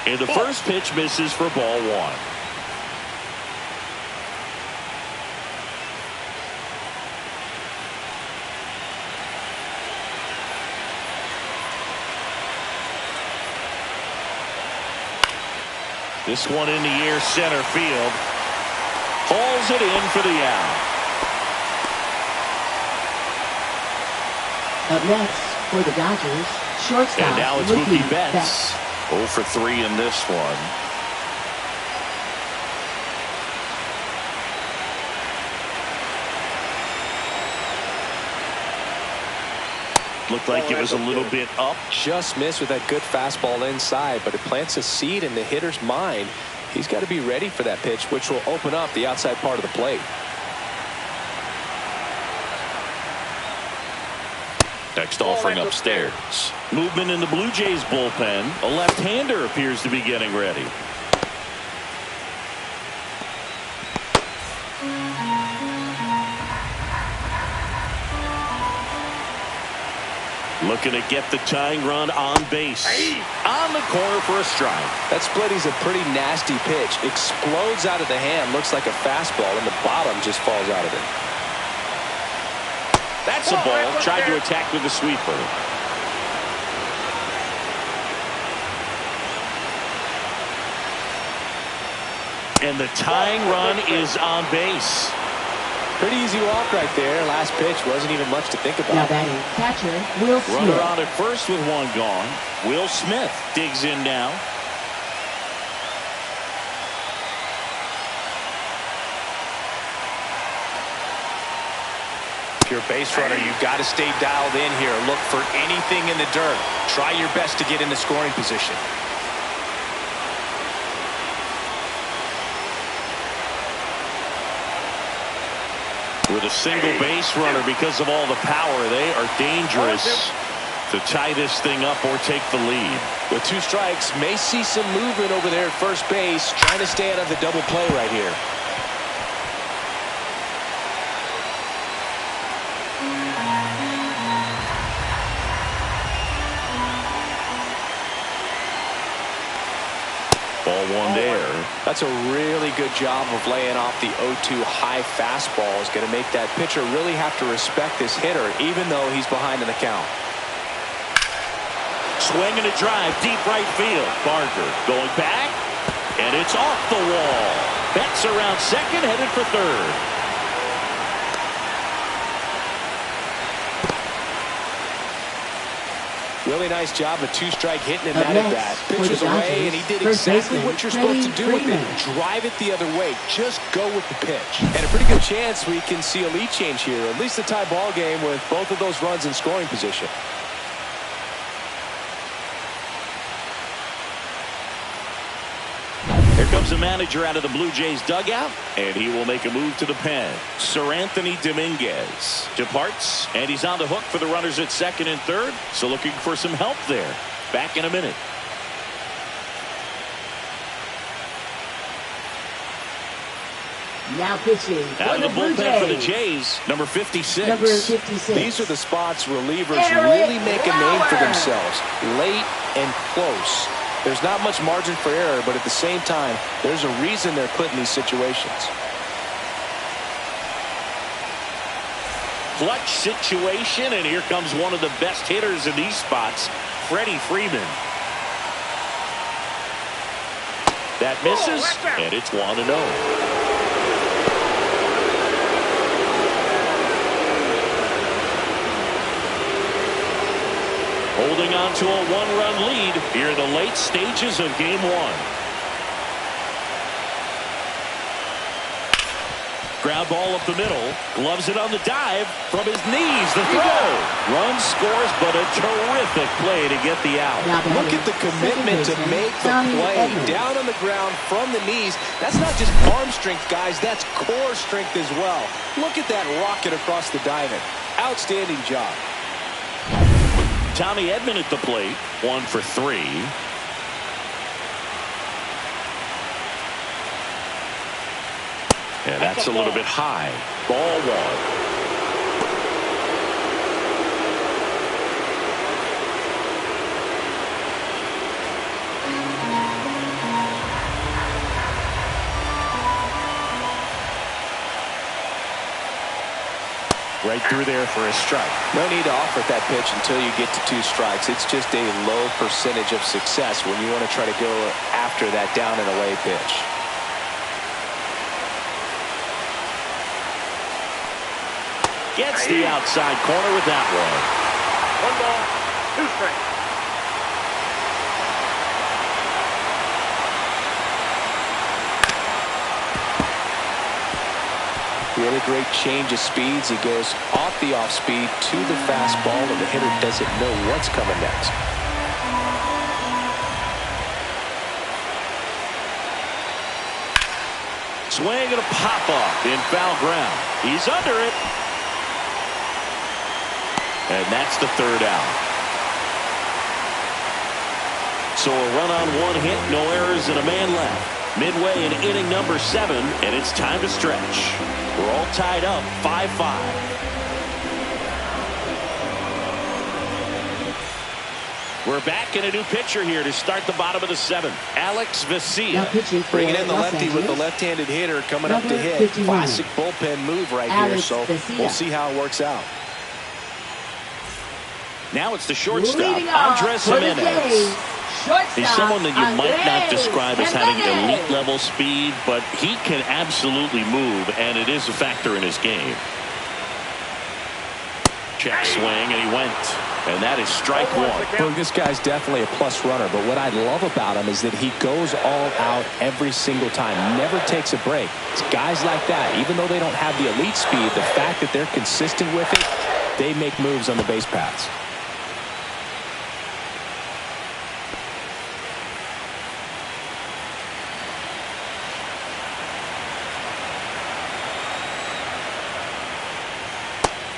And the first pitch misses for ball 1. This one in the air, center field. Hauls it in for the out. Up next for the Dodgers, shortstop. And now it's Mookie Betts. 0 for 3 in this one. Looked like it was a little bit up. Just missed with that good fastball inside, but it plants a seed in the hitter's mind. He's got to be ready for that pitch, which will open up the outside part of the plate. Next offering upstairs. Movement in the Blue Jays bullpen. A left-hander appears to be getting ready. Looking to get the tying run on base. On the corner for a strike. That splitty's a pretty nasty pitch. Explodes out of the hand. Looks like a fastball, and the bottom just falls out of it. That's a ball. Tried to attack with a sweeper. And the tying run is on base. Pretty easy walk right there. Last pitch wasn't even much to think about. Now batting catcher, Will Smith. Runner on at first with one gone. Will Smith digs in now. If you're a base runner, you've got to stay dialed in here. Look for anything in the dirt. Try your best to get into scoring position. With a single base runner, because of all the power, they are dangerous to tie this thing up or take the lead. With 2 strikes, may see some movement over there at first base, trying to stay out of the double play right here. Ball one there. That's a really good job of laying off the 0-2 high fastball. Is going to make that pitcher really have to respect this hitter, even though he's behind in the count. Swing and a drive, deep right field. Barker going back, and it's off the wall. Betts around second, headed for third. Really nice job of 2-strike hitting in that at bat. Pitcher's away, and he did exactly what you're supposed to do with it. Drive it the other way. Just go with the pitch. And a pretty good chance we can see a lead change here. At least a tie ball game with both of those runs in scoring position. Here comes the manager out of the Blue Jays dugout, and he will make a move to the pen. Sir Anthony Dominguez departs, and he's on the hook for the runners at second and third, so looking for some help there. Back in a minute. Now pitching Out of the bullpen for the Jays, number 56. Number 56. These are the spots relievers really make a name for themselves. Late and close. There's not much margin for error, but at the same time, there's a reason they're put in these situations. Clutch situation, and here comes one of the best hitters in these spots, Freddie Freeman. That misses, and it's 1-0. Holding on to a 1-run lead here in the late stages of game 1. Ground ball up the middle. Gloves it on the dive from his knees. The throw. Run scores, but a terrific play to get the out. Look at the commitment to make the play. Down on the ground from the knees. That's not just arm strength, guys. That's core strength as well. Look at that rocket across the diamond. Outstanding job. Tommy Edman at the plate, 1 for 3. And that's a little bit high. Ball 1. Right through there for a strike. No need to offer that pitch until you get to 2 strikes. It's just a low percentage of success when you want to try to go after that down and away pitch. Gets the outside corner with that one. 1 ball, 2 strikes. Really great change of speeds. He goes off the off speed to the fastball, and the hitter doesn't know what's coming next. Swing and a pop up in foul ground. He's under it. And that's the 3rd out. So a run on 1 hit, no errors, and a man left. Midway in inning number 7, and it's time to stretch. We're all tied up 5-5. We're back in a new pitcher here to start the bottom of the 7th. Alex Vesia. Bringing in the lefty with the left-handed hitter coming up to hit. 51. Classic bullpen move right here, so we'll see how it works out. Now it's the shortstop, Andres Jimenez. He's someone that you might not describe as having elite level speed, but he can absolutely move, and it is a factor in his game. Check swing, and he went. And that is strike one. Well, this guy's definitely a plus runner, but what I love about him is that he goes all out every single time, never takes a break. It's guys like that, even though they don't have the elite speed, the fact that they're consistent with it, they make moves on the base paths.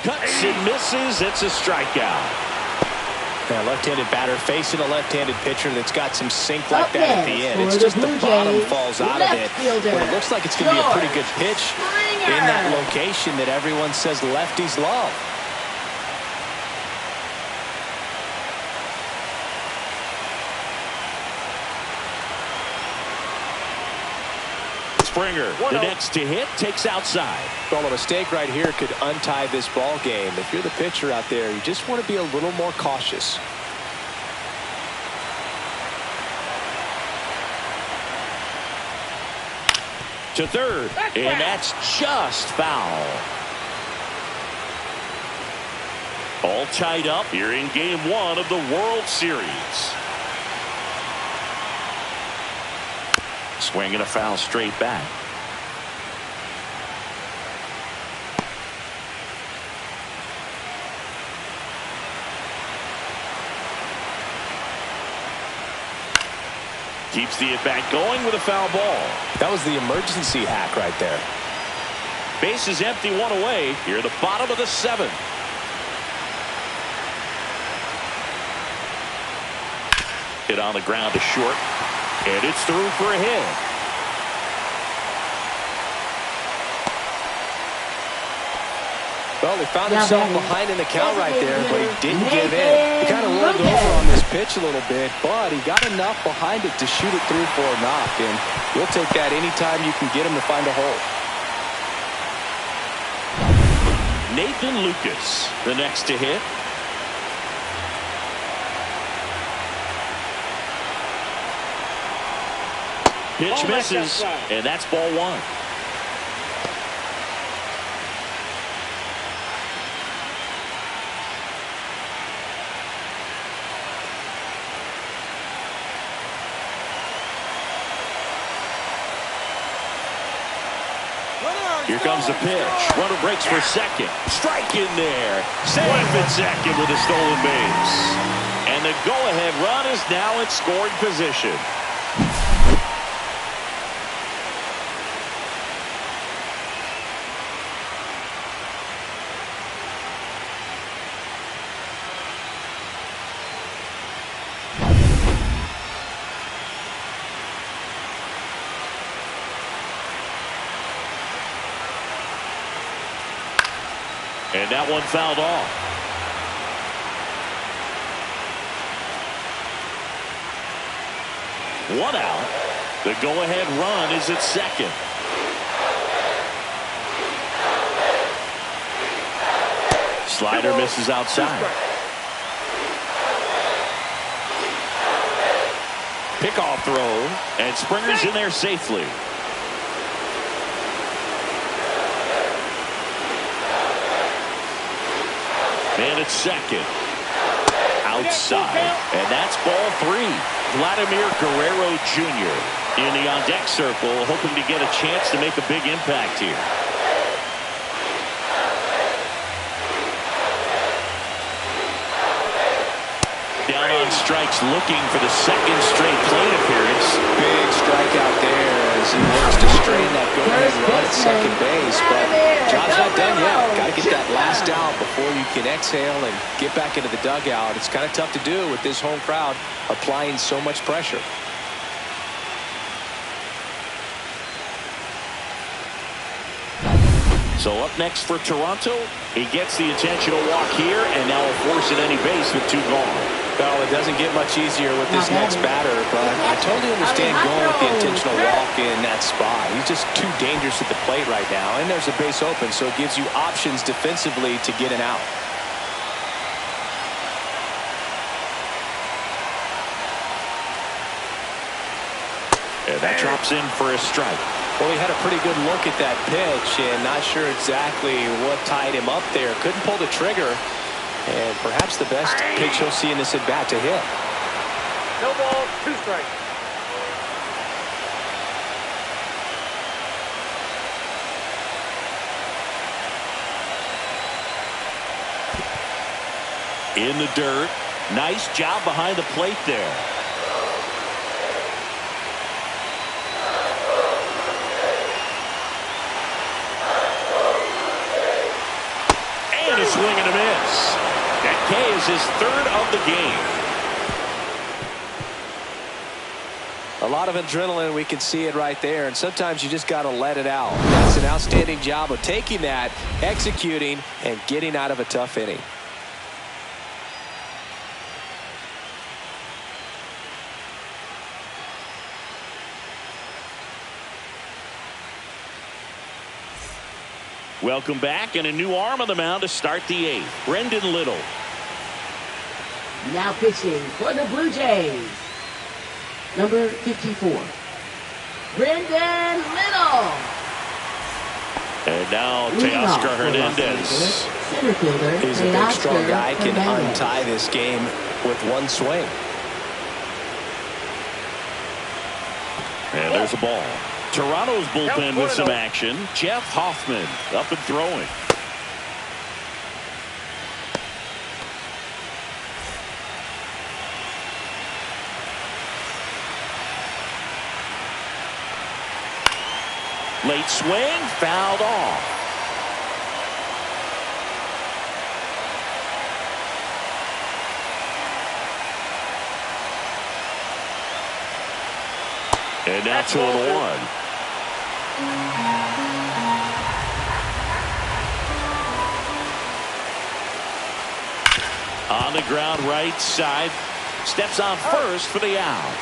Cuts and misses. It's a strikeout. A left-handed batter facing a left-handed pitcher that's got some sink like that at the end. It's just the bottom falls out of it. But it looks like it's going to be a pretty good pitch in that location that everyone says lefties love. Springer, the next to hit, takes outside. Well, a mistake right here could untie this ball game. If you're the pitcher out there, you just want to be a little more cautious. To third, and that's just foul. All tied up here in game one of the World Series. Swing and a foul straight back. Keeps the at-bat going with a foul ball. That was the emergency hack right there. Base is empty, one away. Here at the bottom of the seventh. Hit on the ground to short. And it's through for a hit. Well, he found himself behind in the count right there, but he didn't give in. He kind of rolled over on this pitch a little bit, but he got enough behind it to shoot it through for a knock, and you'll take that anytime you can get him to find a hole. Nathan Lucas, the next to hit. Pitch misses, and that's ball one. Here comes the pitch. Runner breaks for second. Strike in there. Safe at second with a stolen base. And the go-ahead run is now in scoring position. And that one fouled off. One out. The go-ahead run is at second. Slider misses outside. Pickoff throw, and Springer's in there safely. And it's second. Outside. And that's ball three. Vladimir Guerrero Jr. in the on-deck circle, hoping to get a chance to make a big impact here. Down on strikes, looking for the second straight plate appearance. Big strikeout there as he works to strain that go-ahead run at second base. But job's not done yet. Got to get that last out before you can exhale and get back into the dugout. It's kind of tough to do with this home crowd applying so much pressure. So up next for Toronto, he gets the intentional walk here, and now will force at any base with two gone. Well, it doesn't get much easier with this next batter, but I totally understand going with the intentional walk in that spot. He's just too dangerous at the plate right now, and there's a base open, so it gives you options defensively to get an out. That drops in for a strike. Well, he had a pretty good look at that pitch and not sure exactly what tied him up there. Couldn't pull the trigger. And perhaps the best pitch he'll see in this at-bat to hit. No ball, 2 strikes. In the dirt. Nice job behind the plate there. And a swing and a miss. That K is his 3rd of the game. A lot of adrenaline, we can see it right there, and sometimes you just got to let it out. That's an outstanding job of taking that, executing, and getting out of a tough inning. Welcome back, and a new arm on the mound to start the 8th. Brendan Little. Now pitching for the Blue Jays, number 54, Brendan Little. And now Teoscar Hernandez. Center fielder. He's a big, strong guy, can untie this game with one swing. And there's a ball. Toronto's bullpen with some action. Jeff Hoffman up and throwing. Late swing, fouled off. And now 2-1. On the ground, right side. Steps on first for the out.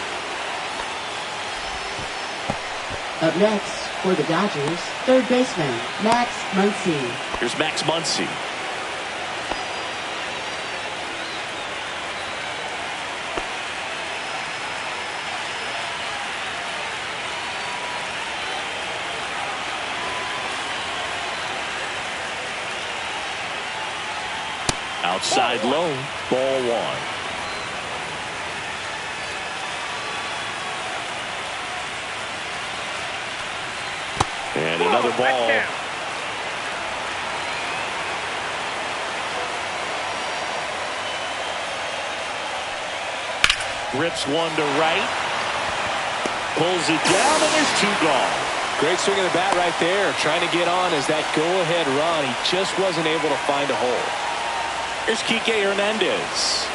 Up next for the Dodgers, 3rd baseman, Max Muncy. Here's Max Muncy. Outside low, ball 1. And another ball. Rips one to right. Pulls it down, and there's 2 gone. Great swing of the bat right there. Trying to get on as that go-ahead run. He just wasn't able to find a hole. Here's Kike Hernandez.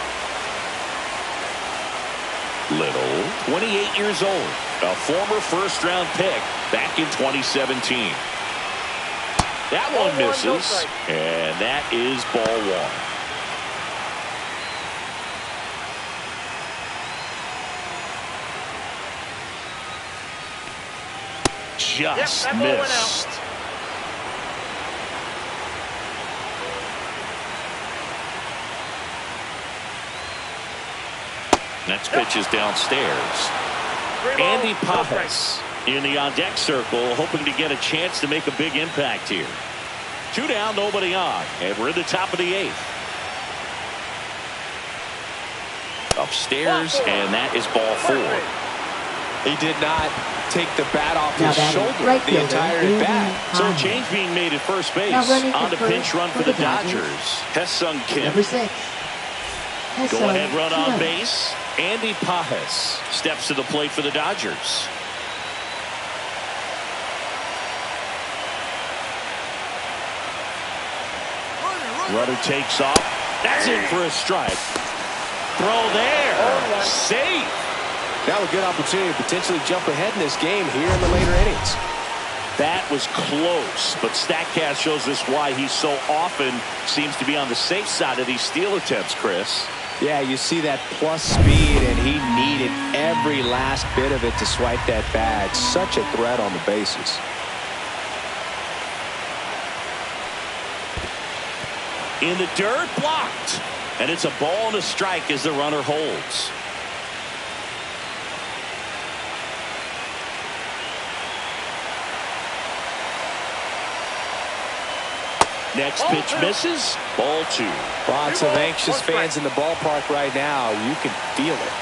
Little, 28 years old, a former first-round pick back in 2017. That one misses, and that is ball 1. Just missed. Next pitch is downstairs. Andy Pajas in the on-deck circle, hoping to get a chance to make a big impact here. 2 down, nobody on, and we're in the top of the 8th. Upstairs, and that is ball 4. He did not take the bat off his shoulder the entire bat. So a change being made at first base on the pinch run for the Dodgers. Hesung Kim. Number 6. Go-ahead run on base. Andy Pajas steps to the plate for the Dodgers. Runner takes off. That's in for a strike. Throw there. Safe. Now a good opportunity to potentially jump ahead in this game here in the later innings. That was close, but StatCast shows us why he so often seems to be on the safe side of these steal attempts, Chris. Yeah, you see that plus speed, and he needed every last bit of it to swipe that bag. Such a threat on the bases. In the dirt, blocked. And it's a ball and a strike as the runner holds. Next pitch misses. Ball 2. Lots of anxious fans in the ballpark right now. You can feel it.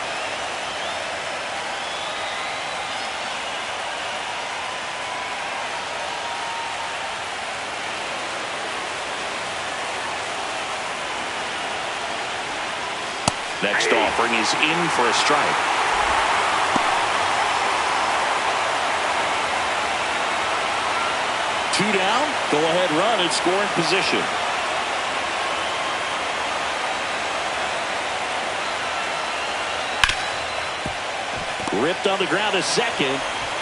Next offering is in for a strike. Two down. Go ahead run in scoring position. Ripped on the ground a second.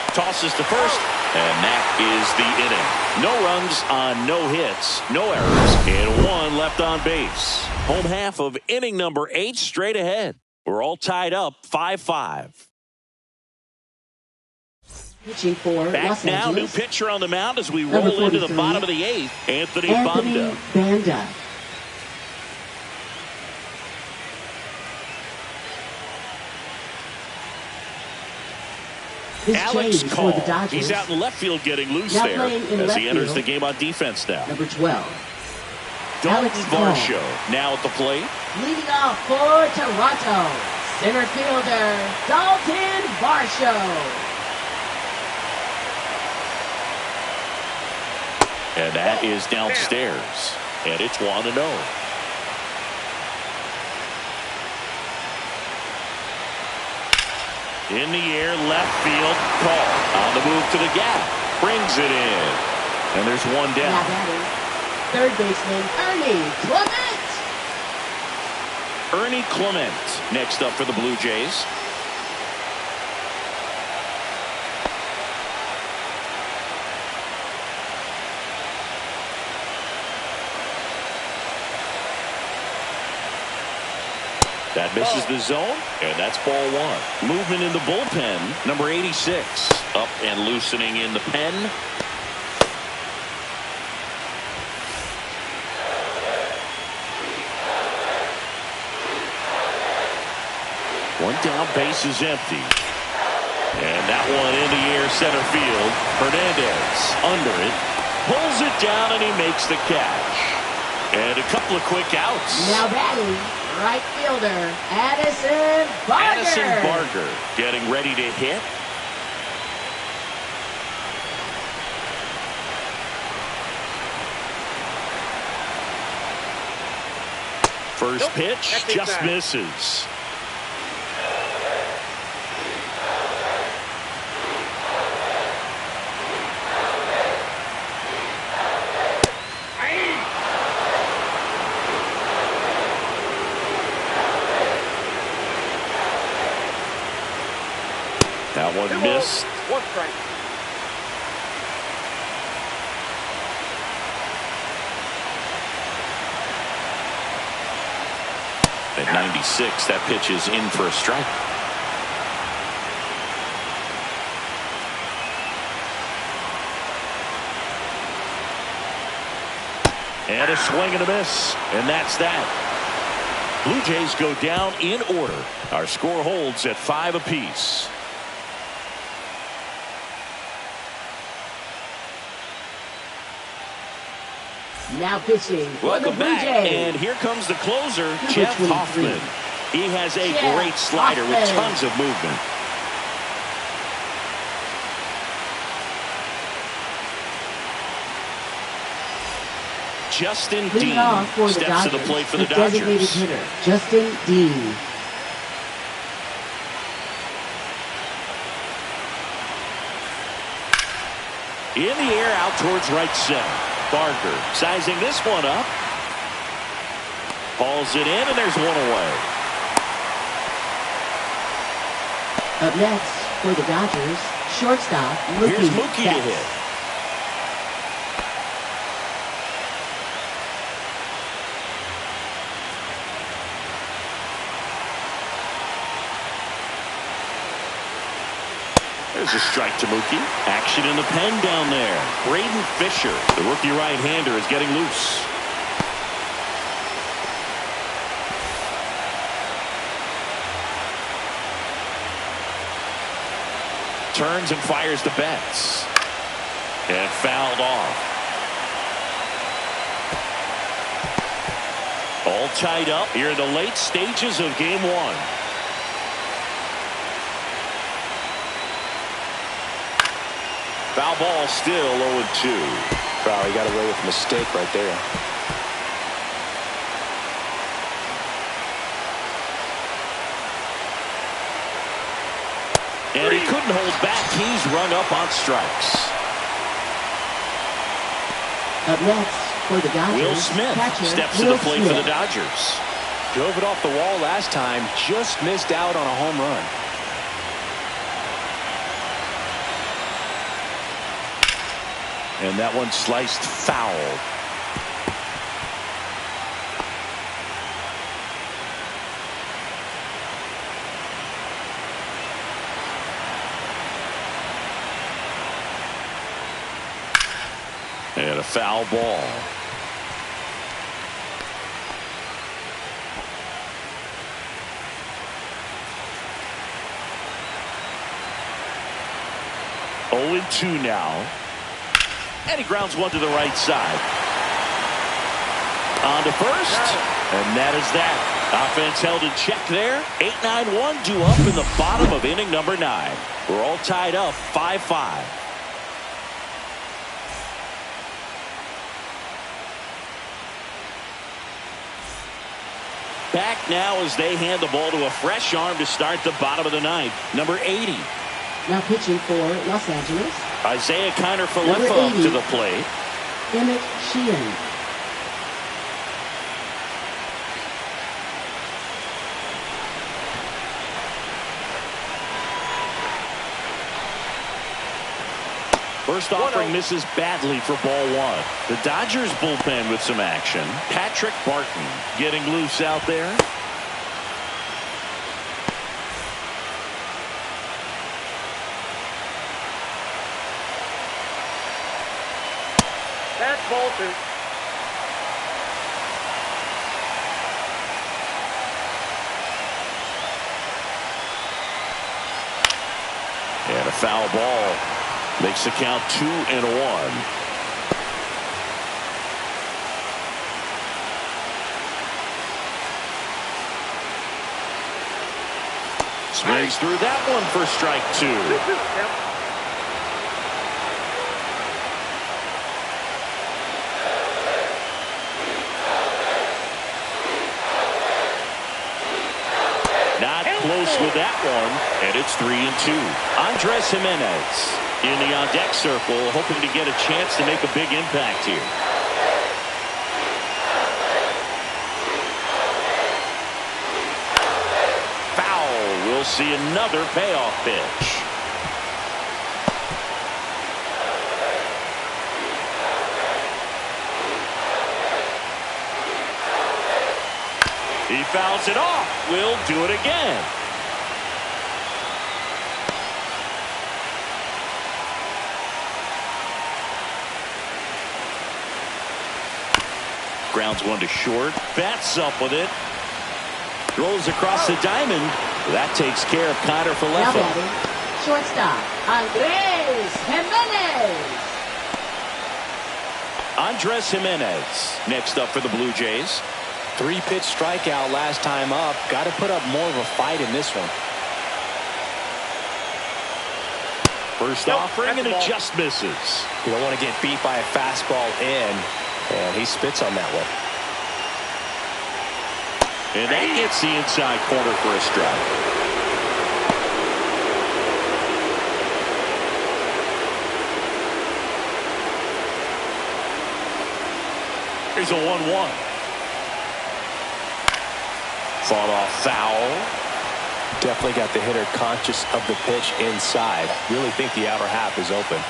Tosses to first. And that is the inning. No runs on no hits, no errors, and 1 left on base. Home half of inning number 8 straight ahead. We're all tied up 5-5. Pitching for Back Los now, Angeles. new pitcher on the mound as we roll into the bottom of the 8th. Anthony Banda. Banda. This Alex change Call. for the Dodgers. He's out in left field getting loose Now there playing in as left he enters field. the game on defense now. Number 12. Dalton Alex Call. Varsho now at the plate. Leading off for Toronto, center fielder Dalton Varsho. And that is downstairs. And it's 1-0. In the air, left field, call. On the move to the gap. Brings it in. And there's 1 down. Now batting, third baseman Ernie Clement. Ernie Clement next up for the Blue Jays. That misses the zone, and that's ball 1. Movement in the bullpen, number 86. Up and loosening in the pen. One down, base is empty. And that one in the air, center field. Hernandez under it, pulls it down, and he makes the catch. And a couple of quick outs. Now batting, right fielder Addison Barger. Addison Barger getting ready to hit. First pitch just misses. That one missed. 1 strike. At 96, that pitch is in for a strike. And a swing and a miss. And that's that. Blue Jays go down in order. Our score holds at 5 apiece. Now pitching for the Welcome Blue back. Jays. And here comes the closer, Number Jeff 23. Hoffman. He has a Jeff great slider with Hoffman. tons of movement. Justin Leading Dean off for the steps Dodgers, to the plate for the designated Dodgers. hitter Justin Dean. In the air, out towards right center. Barker sizing this one up. Balls it in, and there's one away. Up next for the Dodgers, shortstop Here's Mookie to Betts. hit. There's a strike to Mookie. Action in the pen down there. Braden Fisher, the rookie right-hander, is getting loose. Turns and fires to Betts. And fouled off. All tied up here in the late stages of game one. Foul ball, still 0-2. Wow, he got away with a mistake right there. And he couldn't hold back. He's rung up on strikes. Up next for the Dodgers, Will Smith catcher, steps to the plate for the Dodgers. Drove it off the wall last time. Just missed out on a home run. And that one sliced foul. And a foul ball. Oh and 2 now. And he grounds one to the right side. On to first. And that is that. Offense held in check there. 8-9-1 due up in the bottom of inning number 9. We're all tied up 5-5. Back now as they hand the ball to a fresh arm to start the bottom of the 9th. Number 80. Now pitching for Los Angeles, Isaiah Kiner-Falefa up to the plate. Emmett Sheehan. First offering misses badly for ball 1. The Dodgers bullpen with some action. Patrick Barton getting loose out there. That's ball 2. And a foul ball. Makes the count 2-1. Swings through that one for strike 2. Not close with that one, and it's 3-2. Andres Jimenez in the on-deck circle, hoping to get a chance to make a big impact here. Foul. We'll see another payoff pitch. He fouls it off. We'll do it again. Grounds one to short. Bats up with it. Rolls across the diamond. That takes care of Now Kiner-Falefa. batting, shortstop, Andres Jimenez. Andres Jimenez next up for the Blue Jays. 3-pitch strikeout last time up. Got to put up more of a fight in this one. First offering, and it just misses. You don't want to get beat by a fastball in, and he spits on that one. And that gets the inside corner for a strike. Here's a 1-1. Fought off foul. Definitely got the hitter conscious of the pitch inside. Really think the outer half is open.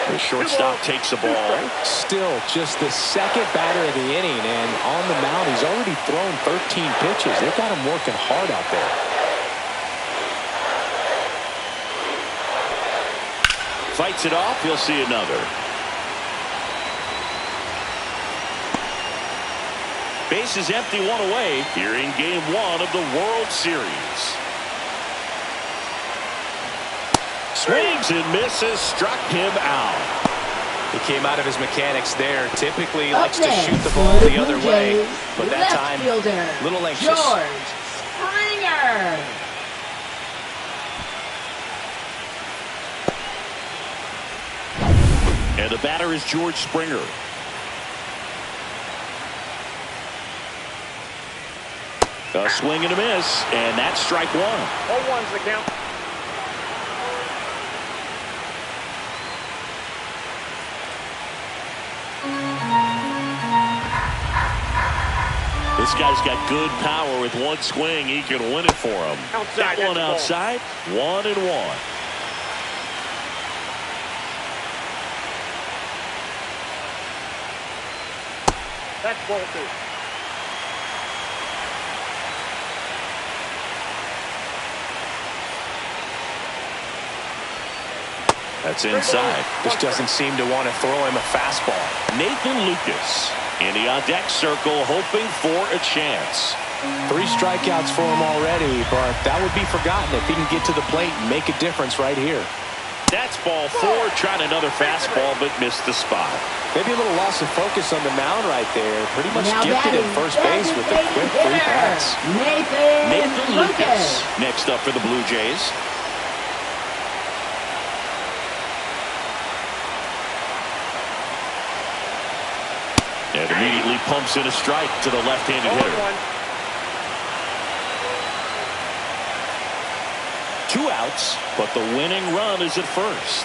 The shortstop takes the ball. Still just the second batter of the inning, and on the mound he's already thrown 13 pitches. They've got him working hard out there. Fights it off. He'll see another. Base is empty, one away here in Game 1 of the World Series. Swings and misses, struck him out. He came out of his mechanics there. Typically likes to shoot the ball the other way, but that time, a little anxious. George Springer. And the batter is George Springer. A swing and a miss, and that's strike one. 0-1's the count. This guy's got good power. With one swing, he can win it for him. Outside, that one outside, 1-1. That's ball 2. That's inside. Just doesn't seem to want to throw him a fastball. Nathan Lucas in the on-deck circle, hoping for a chance. 3 strikeouts for him already, but that would be forgotten if he can get to the plate and make a difference right here. That's ball 4. Tried another fastball, but missed the spot. Maybe a little loss of focus on the mound right there. Pretty much Now gifted at batting, first base with a quick 3 pass. Nathan Lucas next up for the Blue Jays. And immediately pumps in a strike to the left-handed hitter. 2 outs, but the winning run is at first.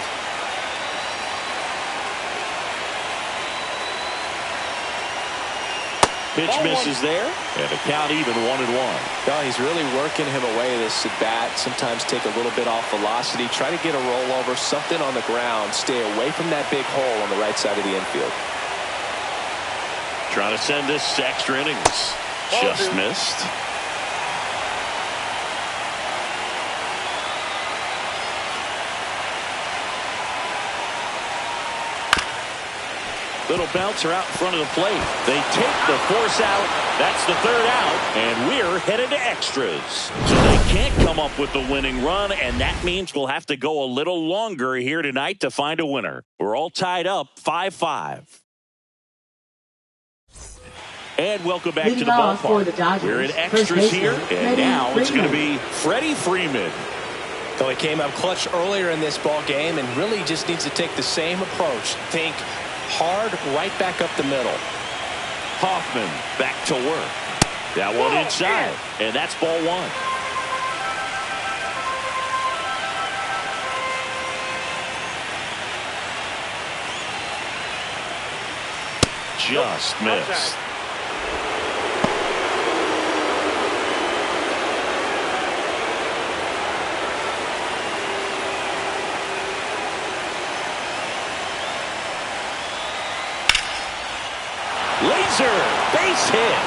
Pitch misses there, and the count even 1-1. Oh, he's really working him away this at bat. Sometimes take a little bit off velocity, try to get a rollover, something on the ground, stay away from that big hole on the right side of the infield. Trying to send this to extra innings. Just missed. Little bouncer out in front of the plate. They take the force out. That's the 3rd out, and we're headed to extras. So they can't come up with the winning run, and that means we'll have to go a little longer here tonight to find a winner. We're all tied up 5-5. And welcome back to the ballpark. We're in extras here, and now it's going to be Freddie Freeman. So he came up clutch earlier in this ball game and really just needs to take the same approach. Think hard right back up the middle. Hoffman back to work. That one inside, and that's ball 1. Just missed. Laser base hit.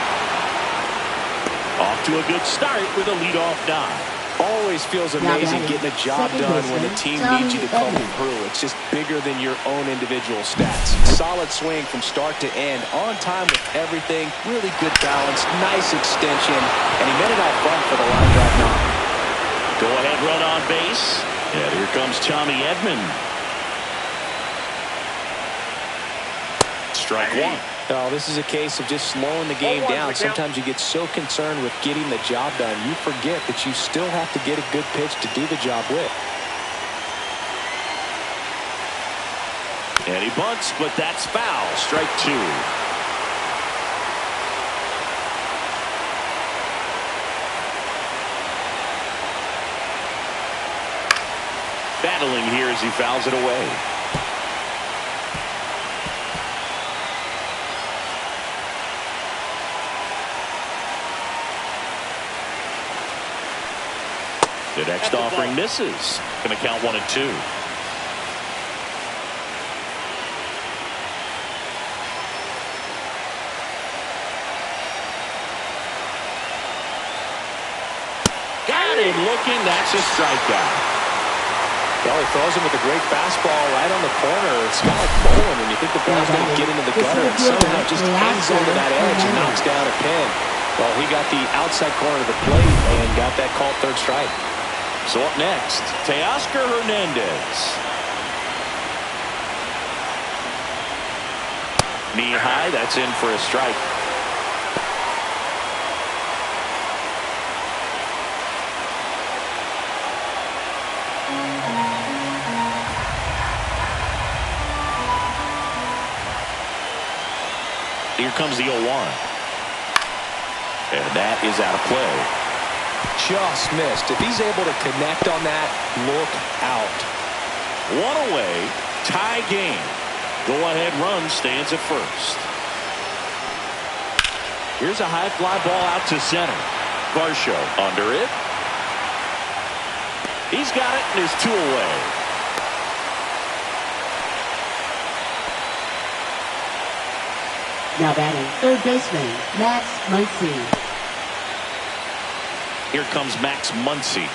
Off to a good start with a leadoff dive. Always feels amazing getting a job done when the team needs you to come through. It's just bigger than your own individual stats. Solid swing from start to end, on time with everything, really good balance, nice extension, and he made it out front for the line drive knock. Go ahead run on base, and here comes Tommy Edman. Strike 1. No, this is a case of just slowing the game down. Sometimes you get so concerned with getting the job done, you forget that you still have to get a good pitch to do the job with. And he bunts, but that's foul. Strike 2. Battling here as he fouls it away. The next offering misses. Going to count 1-2. Got him looking. That's a strikeout. Well, he throws him with a great fastball right on the corner. It's kind of like bowling when you think the ball's going to get into the gutter, and somehow just hangs onto that edge and knocks down a pin. Well, he got the outside corner of the plate and got that called third strike. So up next, Teoscar Hernandez. Knee high, that's in for a strike. Here comes the 0-1. And that is out of play. Just missed. If he's able to connect on that, look out. One away, tie game. Go-ahead run stands at first. Here's a high fly ball out to center. Varsho under it. He's got it and is 2 away. Now batting, third baseman, Max Muncy. Here comes Max Muncy.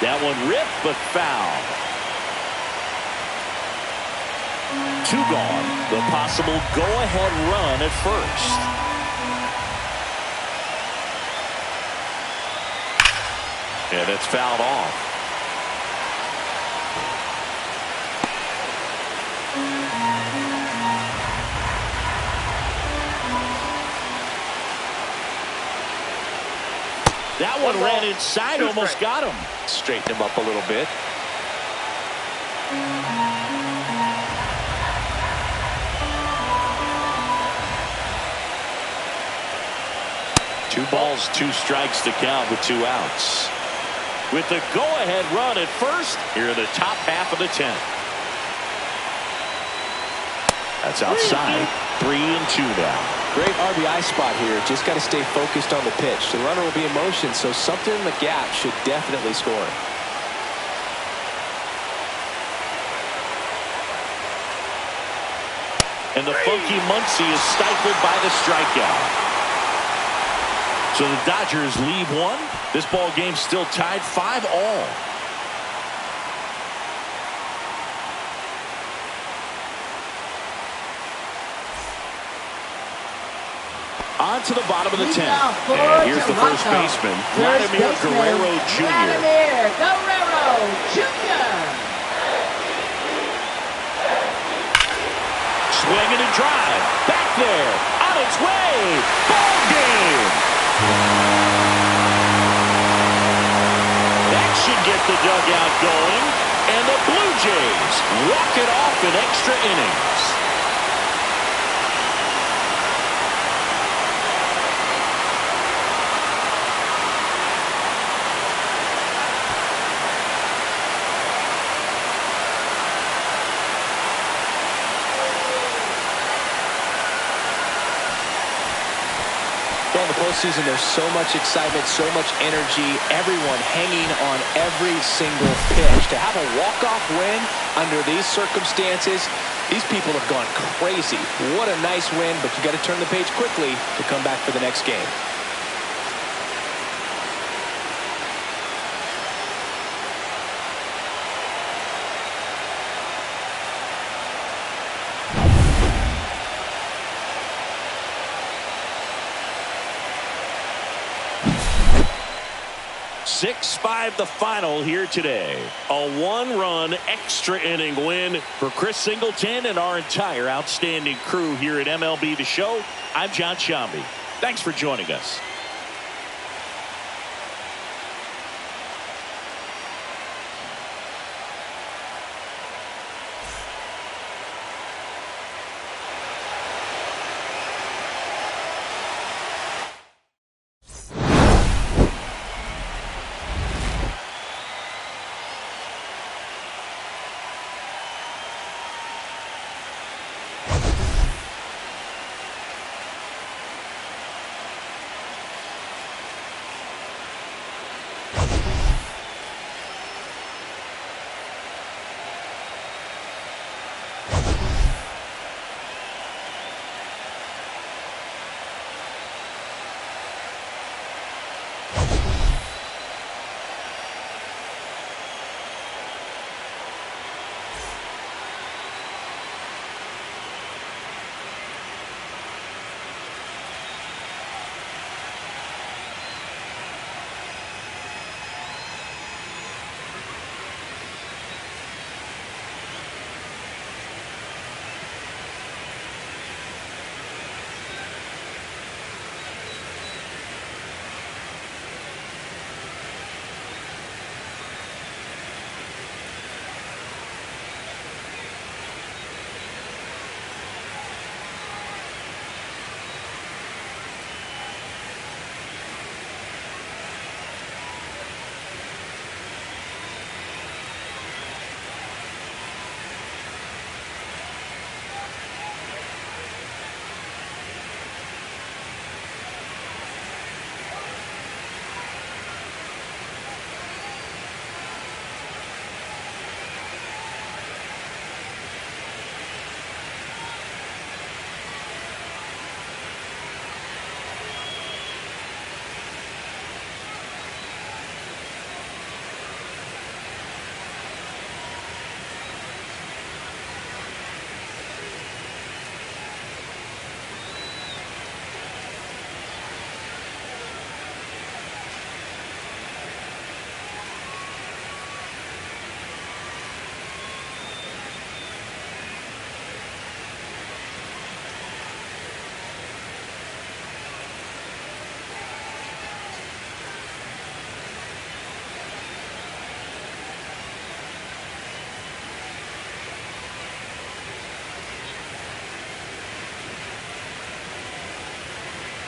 That one ripped but foul. 2 gone. The possible go-ahead run at first. And it's fouled off. That one ran inside, almost got him. Straighten him up a little bit. Two balls, 2 strikes to count with 2 outs. With the go-ahead run at first, here in the top half of the 10th. That's outside. 3-2 now. Great RBI spot here. Just got to stay focused on the pitch. The runner will be in motion, so something in the gap should definitely score. And the funky Muncy is stifled by the strikeout. So the Dodgers leave 1. This ball game still tied 5-all. On to the bottom of the 10th. And here's the first baseman, Vladimir Guerrero Jr. Vladimir Guerrero Jr. Swinging and drive. Back there. On its way. Ball game. That should get the dugout going. And the Blue Jays walk it off in extra innings. Well, in the postseason, there's so much excitement, so much energy, everyone hanging on every single pitch. To have a walk-off win under these circumstances, these people have gone crazy. What a nice win, but you got to turn the page quickly to come back for the next game. The final here today. A 1-run extra inning win for Chris Singleton and our entire outstanding crew here at MLB The Show. I'm John Shambi. Thanks for joining us.